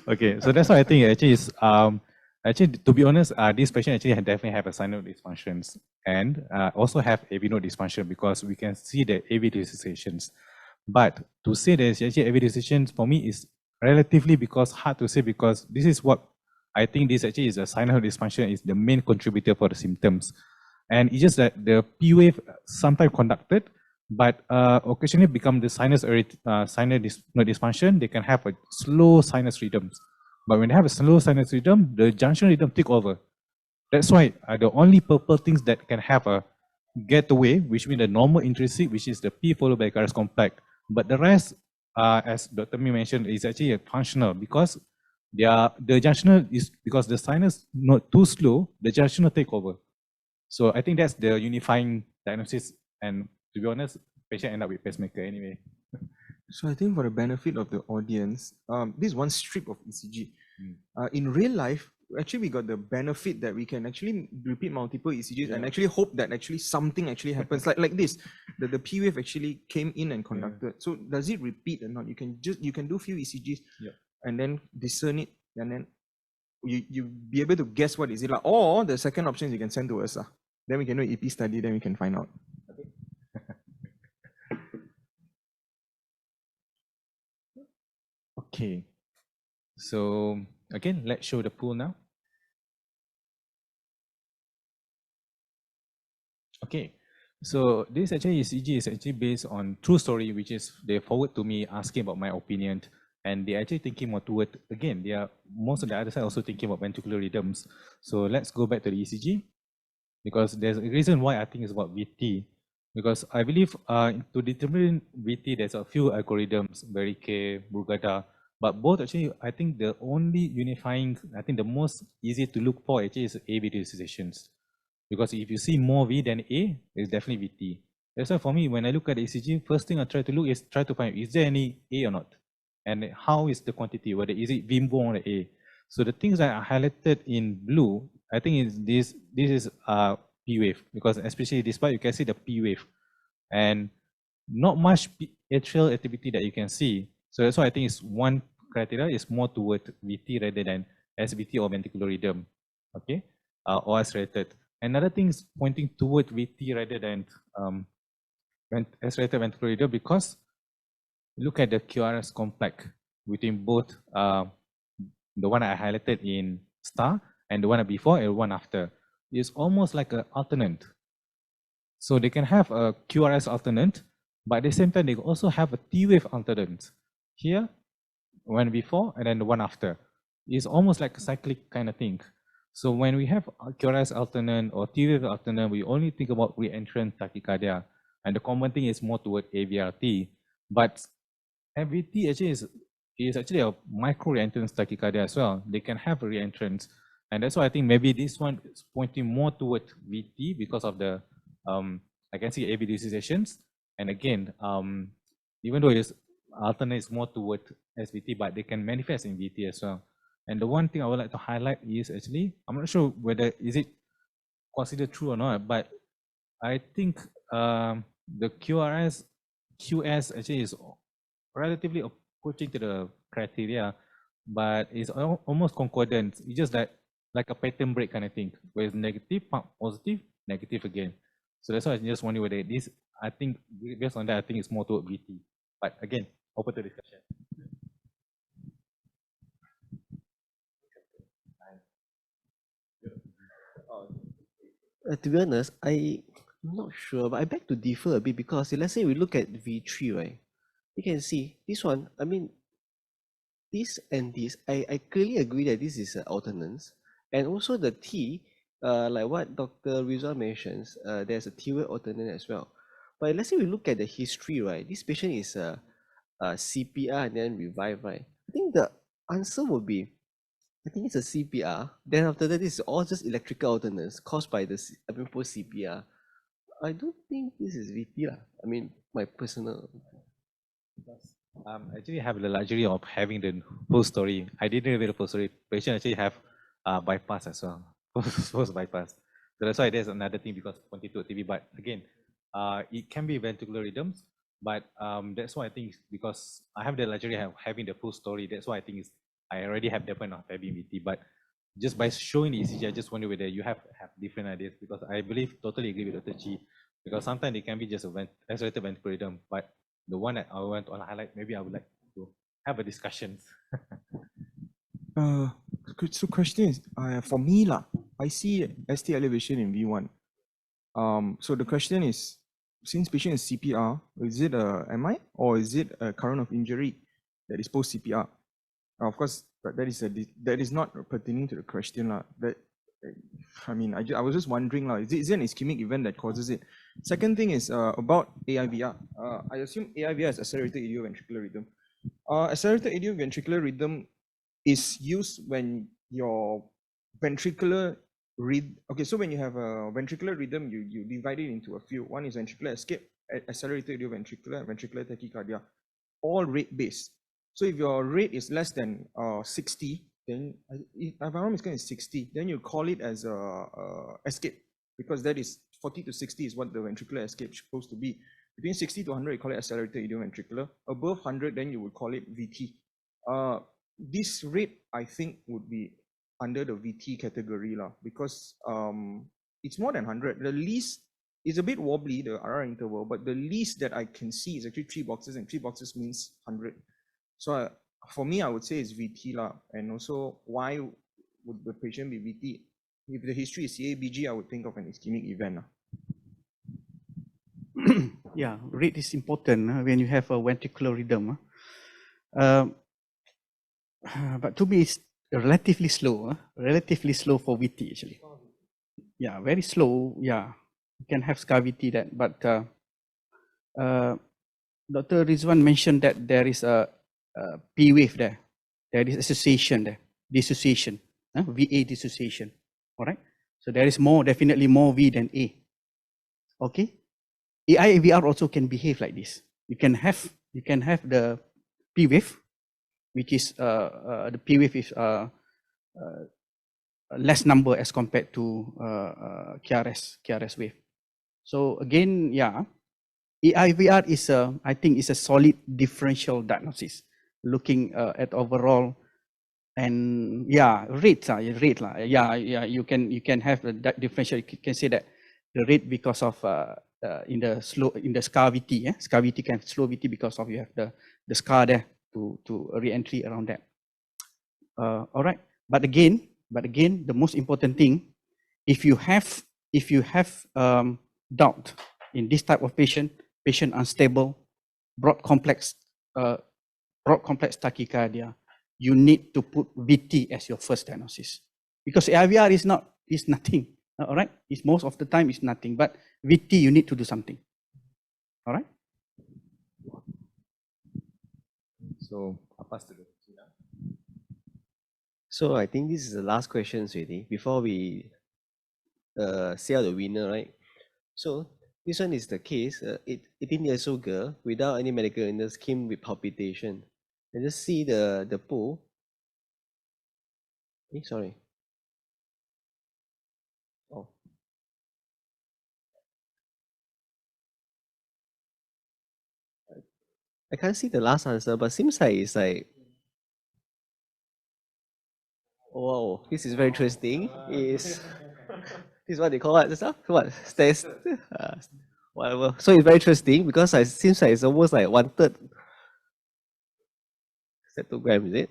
okay, so that's why I think actually is, actually, to be honest, this patient actually definitely have a sinus dysfunctions and also have AV node dysfunction because we can see the AV dislocations. But to say there's actually AV dislocations for me is relatively because hard to say because this is what I think this actually is a sinus dysfunction is the main contributor for the symptoms. And it's just that the P wave sometimes conducted, but occasionally become the sinus node dysfunction. They can have a slow sinus rhythms. But when they have a slow sinus rhythm, the junction rhythm take over. That's why the only purple things that can have a getaway, which means the normal intrinsic, which is the P followed by KRS compact. But the rest, as Dr. Mi mentioned, is actually functional because the junctional is because the sinus not too slow, the junctional take over. So I think that's the unifying diagnosis. And to be honest, patient end up with pacemaker anyway. So I think for the benefit of the audience, this is one strip of ECG. In real life, actually we got the benefit that we can actually repeat multiple ECGs and actually hope that actually something actually happens like this. The P wave actually came in and conducted. So does it repeat or not? You can do few ECGs and then discern it and then you be able to guess what is it like. Or the second option is you can send to us. Then we can do EP study, then we can find out. Okay. So again, let's show the pool now. Okay. So this actually ECG is actually based on true story, which is they forward to me asking about my opinion. And they're actually thinking more toward, again, they are most of the other side also thinking about ventricular rhythms. So let's go back to the ECG because there's a reason why I think it's about VT. Because I believe to determine VT, there's a few algorithms, Berike, Brugada, but both actually, I think the only unifying, I think the most easy to look for actually is AV dislocations. Because if you see more V than A, it's definitely VT. That's why for me, when I look at the ECG, first thing I try to look is try to find, is there any A or not? And how is the quantity, whether is it VIMBO or A? So the things that are highlighted in blue, I think is this is P wave, because especially this part, you can see the P wave. And not much atrial activity that you can see. So that's why I think it's one criteria is more toward VT rather than SVT or ventricular rhythm, okay, or as rated. Another thing is pointing toward VT rather than as rated ventricular rhythm because look at the QRS complex between both the one I highlighted in star and the one before and one after. It's almost like an alternate. So they can have a QRS alternate, but at the same time, they also have a T-wave alternate. Here, one before and then the one after. It's almost like a cyclic kind of thing. So when we have a QRS alternate or T-wave alternate, we only think about reentrant tachycardia. And the common thing is more toward AVRT. But MVT actually is actually a micro reentrance tachycardia as well. They can have a reentrance. And that's why I think maybe this one is pointing more toward VT because of the, I can see AV dislocations. And again, even though it's alternate is more toward SVT, but they can manifest in VT as well. And the one thing I would like to highlight is actually, I'm not sure whether is it considered true or not, but I think the QS actually is relatively approaching to the criteria, but it's almost concordant. It's just that like a pattern break kind of thing, where it's negative, positive, negative again. So that's why I just wonder whether this, I think based on that, I think it's more toward VT. But again, open to discussion. To be honest, I'm not sure, but I beg to differ a bit because let's say we look at V3, right? You can see this one, I mean, this and this, I clearly agree that this is an alternance. And also the T, like what Dr. Rizal mentions, there's a T-wave alternate as well. But let's say we look at the history, right? This patient is CPR and then revive, right? I think the answer would be, I think it's a CPR. Then after that, this is all just electrical alternates caused by the post CPR. I don't think this is VT lah. I mean, my personal. I actually have the luxury of having the full story. I didn't reveal the full story. Patient actually have bypass as well, post bypass. So that's why there's another thing because 22 TV. But again, it can be ventricular rhythms, but that's why I think because I have the luxury of having the full story, that's why I think I already have the point of having VT. But just by showing the ECG, I just wonder whether you have different ideas, because I believe totally agree with Dr. Chi, because sometimes it can be just a accelerated ventricular rhythm, but the one that I want to highlight, maybe I would like to have a discussion. So question is, for me lah, I see ST elevation in V1. So the question is, since patient is CPR, is it a MI or is it a current of injury that is post CPR? Of course, but that is not pertaining to the question lah. That I mean, I was just wondering lah, is it an ischemic event that causes it? Second thing is about AIVR. I assume AIVR is accelerated idioventricular rhythm. Accelerated idioventricular rhythm is used when your ventricular okay, so when you have a ventricular rhythm, you divide it into a few. One is ventricular escape, accelerated idioventricular, and ventricular tachycardia, all rate based. So if your rate is less than 60, then if I'm wrong, it's going to 60, then you call it as a escape, because that is 40 to 60 is what the ventricular escape is supposed to be. Between 60 to 100, you call it accelerated idioventricular. Above 100, then you would call it VT. This rate, I think, would be under the VT category lah, because it's more than 100. The least is a bit wobbly, the RR interval, but the least that I can see is actually 3 boxes, and 3 boxes means 100. So for me, I would say it's VT lah. And also, why would the patient be VT? If the history is CABG, I would think of an ischemic event lah. Yeah, rate is important when you have a ventricular rhythm. But to me, it's relatively slow for VT actually. Yeah, very slow. Yeah, you can have scar VT that, but Dr. Rizwan mentioned that there is a P wave there. There is association there, dissociation, VA dissociation. All right. So there is definitely more V than A. Okay. AIVR also can behave like this. You can have the P wave, which is the P wave is less number as compared to KRS wave. So again, yeah, AIVR is I think is a solid differential diagnosis, looking at overall, and yeah, rate lah. Yeah, you can have the differential. You can say that the rate because of in the scar VT, scar VT can slow VT because of you have the scar there to re-entry around that. All right, but again, the most important thing, if you have doubt in this type of patient unstable, broad complex tachycardia, you need to put VT as your first diagnosis, because AIVR is nothing. All right, it's most of the time it's nothing, but VT you need to do something. All right. So I'll pass to the So I think this is the last question already before we say out the winner, right? So this one is the case. 18 years old girl without any medical illness came with palpitation. And just see the pool. Sorry. Oh. I can't see the last answer, but seems like it's like, wow, this is very interesting. This is what they call what? What? Stairs? Whatever. So it's very interesting because it seems like it's almost like 1/3 septogram, is it?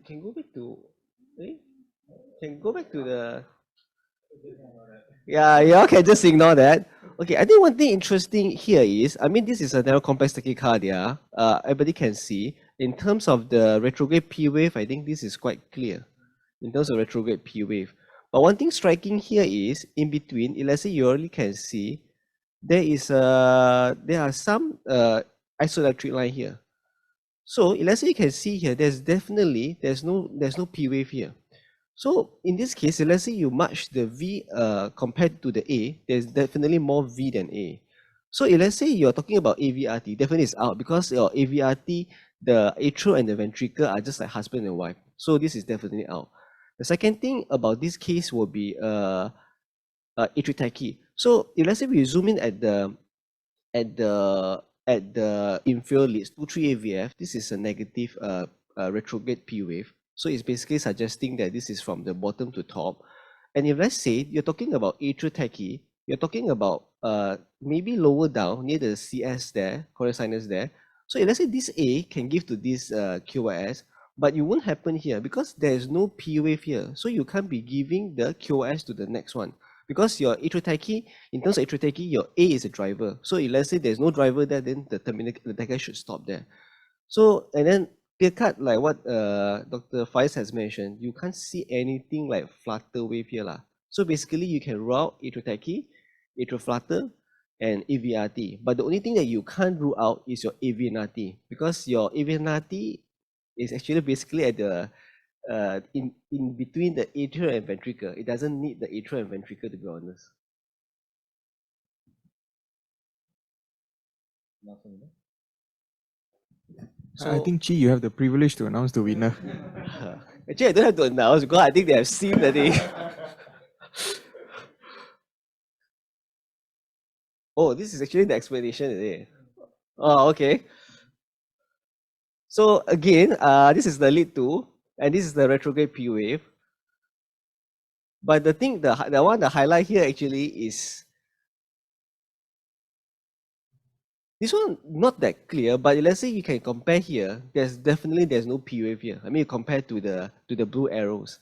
Can go back to can go back to the y'all can just ignore that. Okay, I think one thing interesting here is, I mean, this is a narrow complex tachycardia. Everybody can see. In terms of the retrograde P wave, I think this is quite clear in terms of retrograde P wave. But one thing striking here is, in between, let's say you already can see, there are some isoelectric line here. So let's say you can see here, there's no P wave here. So in this case, let's say you match the V compared to the A, there's definitely more V than A. So let's say you're talking about AVRT, definitely it's out, because your AVRT, the atrial and the ventricle are just like husband and wife. So this is definitely out. The second thing about this case will be atrial tachy. So if let's say we zoom in at the inferior leads 2-3 AVF, this is a negative retrograde P wave. So it's basically suggesting that this is from the bottom to top. And if let's say you're talking about atrial tachy, you're talking about maybe lower down near the CS there, coronary sinus there. So if let's say this A can give to this QRS, but it won't happen here because there is no P wave here. So you can't be giving the QRS to the next one. Because your atrial tachy, in terms of atrial tachy, your A is a driver. So if let's say there's no driver there, then the tachy should stop there. So, and then clear cut, like what Dr. Faiz has mentioned, you can't see anything like flutter wave here lah. So basically you can rule out atrial tachy, atrial flutter, and AVRT. But the only thing that you can't rule out is your AVNRT, because your AVNRT is actually basically at the in between the atrial and ventricle. It doesn't need the atrial and ventricle, to be honest. So I think Chi, you have the privilege to announce the winner. Actually, I don't have to announce because I think they have seen the thing. Oh, this is actually the explanation today. Oh, okay. So again, this is the lead 2, and this is the retrograde P wave. But the thing, the one the highlight here actually is this one not that clear. But let's say you can compare here. There's no P wave here. I mean, compared to the blue arrows.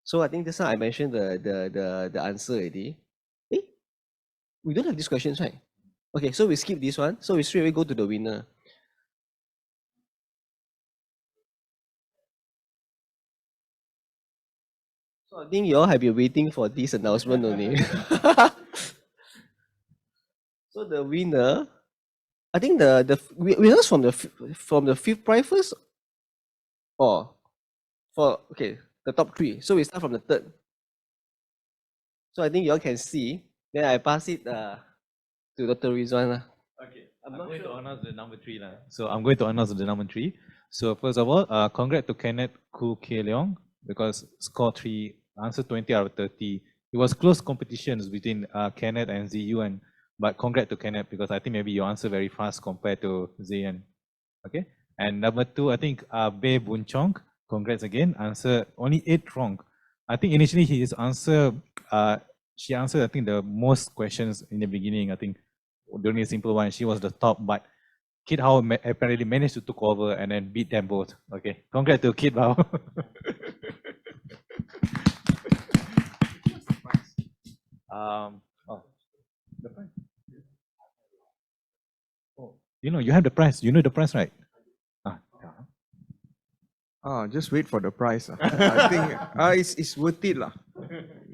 So I think this one I mentioned the answer already. We don't have these questions, right? Okay, so we skip this one. So we straight away go to the winner. So I think you all have been waiting for this announcement only. So the winner, I think the winners from the fifth prize first, or for the top 3. So we start from the third. So I think you all can see. Then I pass it to Dr. Rizwan. Okay, I'm going to announce the number 3 lah. So I'm going to announce the number 3. So first of all, congrats to Kenneth Koo K Leong because score 3, answer 20 out of 30. It was close competitions between Kenneth and Ziyuan, but congrats to Kenneth because I think maybe you answer very fast compared to Zayan. Okay, and number 2, I think Bei Boon Chong, congrats again, answer only 8 wrong. I think initially his answer, she answered I think the most questions in the beginning. I think the only simple one, she was the top, but Kid Hao apparently managed to take over and then beat them both. Okay, congrats to Kid Hao. The prize. Oh, you have the prize. You know the prize, right? Just wait for the prize. I think it's worth it lah.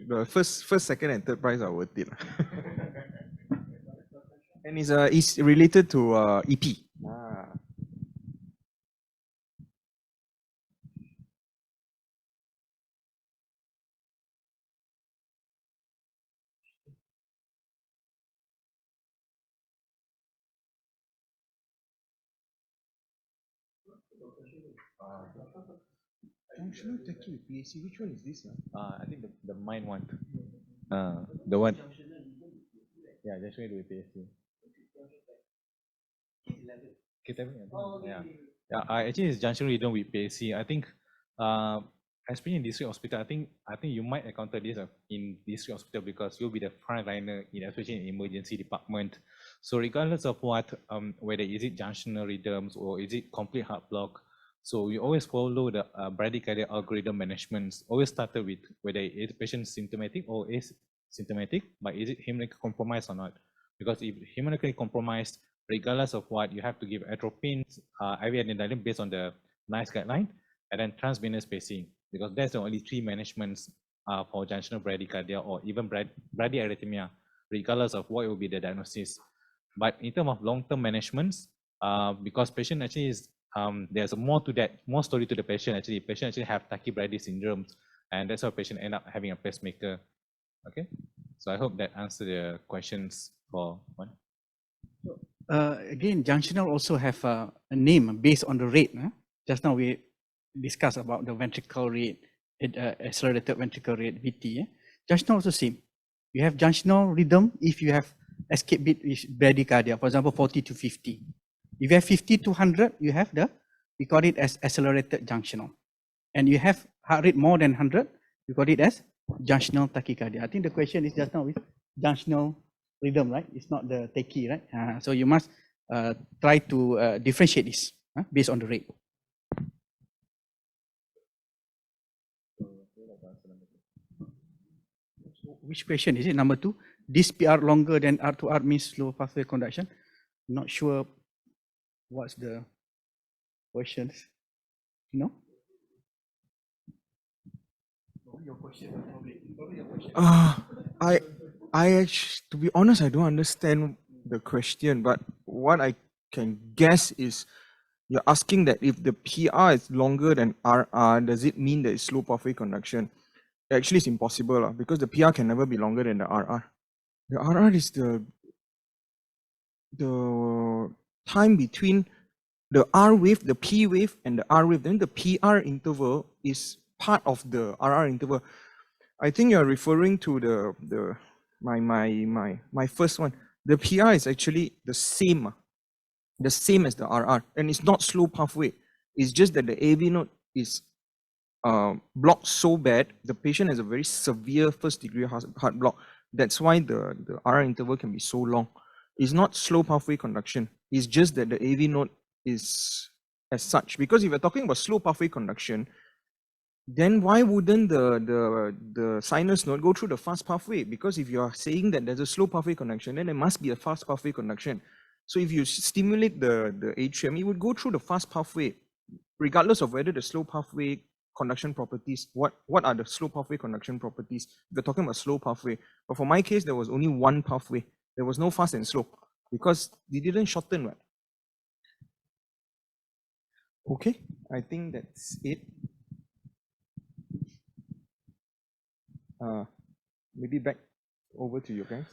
The first, second, and third prize are worth it. And it's related to EP. Functional tachy with PAC. Which one is this? I think the mine one. The one. Yeah, just wait with PAC. Yeah. Actually, it's junction rhythm with PAC. I think, especially in district hospital, I think you might encounter this in district hospital because you'll be the frontliner especially in emergency department. So regardless of what, whether is it junctional rhythms or is it complete heart block, so we always follow the bradycardia algorithm management. Always started with whether is the patient symptomatic or is symptomatic, but is it hemodynamically compromised or not? Because if hemodynamically compromised, regardless of what, you have to give atropine, IV adrenaline based on the NICE guideline, and then transvenous spacing, because that's the only 3 managements for junctional bradycardia or even bradyarrhythmia, regardless of what will be the diagnosis. But in terms of long-term managements, because patient actually is, there's more to that, more story to the patient. Actually, patient actually have tachybrady syndromes, and that's why patient end up having a pacemaker. Okay, so I hope that answered the questions for one. Again, junctional also have a name based on the rate. Just now we discussed about the ventricle rate, accelerated ventricular rate (VT). Junctional also same. You have junctional rhythm if you have escape beat is bradycardia, for example 40 to 50. If you have 50 to 100, you have we call it as accelerated junctional. And you have heart rate more than 100, you call it as junctional tachycardia. I think the question is just now with junctional rhythm, right? It's not the tachy, right? So you must try to differentiate this based on the rate. Which question is it? Number 2. This PR longer than R2R means slow pathway conduction. Not sure what's the questions. No? Your question, probably your question. I actually, to be honest, I don't understand the question, but what I can guess is you're asking that if the PR is longer than RR, does it mean that it's slow pathway conduction? Actually, it's impossible because the PR can never be longer than the RR. The RR is the time between the R wave, the P wave, and the R wave. Then the PR interval is part of the RR interval. I think you're referring to my first one. The PR is actually the same as the RR, and it's not slow pathway. It's just that the AV node is blocked so bad, the patient has a very severe first degree heart block. That's why the RR interval can be so long. It's not slow pathway conduction. It's just that the AV node is as such. Because if you're talking about slow pathway conduction, then why wouldn't the sinus node go through the fast pathway? Because if you are saying that there's a slow pathway conduction, then there must be a fast pathway conduction. So if you stimulate the atrium, it would go through the fast pathway, regardless of whether the slow pathway conduction properties, what are the slow pathway conduction properties? We're talking about slow pathway. But for my case, there was only one pathway. There was no fast and slow because they didn't shorten, right? Okay, I think that's it. Maybe back over to you guys.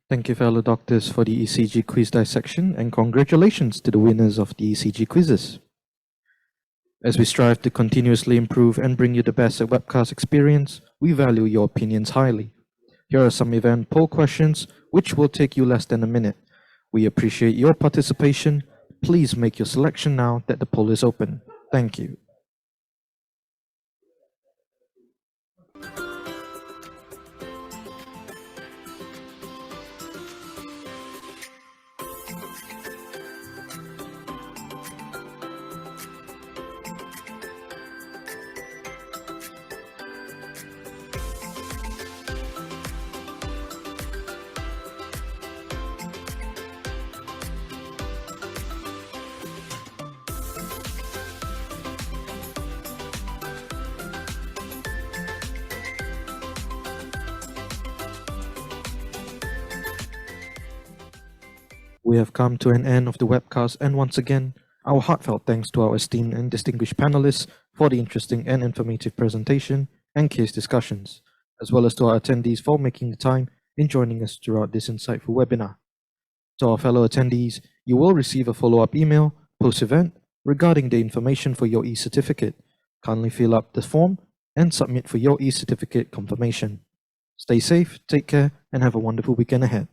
Thank you, fellow doctors, for the ECG quiz dissection, and congratulations to the winners of the ECG quizzes. As we strive to continuously improve and bring you the best webcast experience, we value your opinions highly. Here are some event poll questions, which will take you less than a minute. We appreciate your participation. Please make your selection now that the poll is open. Thank you. We have come to an end of the webcast, and once again, our heartfelt thanks to our esteemed and distinguished panelists for the interesting and informative presentation and case discussions, as well as to our attendees for making the time in joining us throughout this insightful webinar. To our fellow attendees, you will receive a follow-up email post-event regarding the information for your e-certificate. Kindly fill up the form and submit for your e-certificate confirmation. Stay safe, take care, and have a wonderful weekend ahead.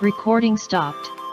Recording stopped.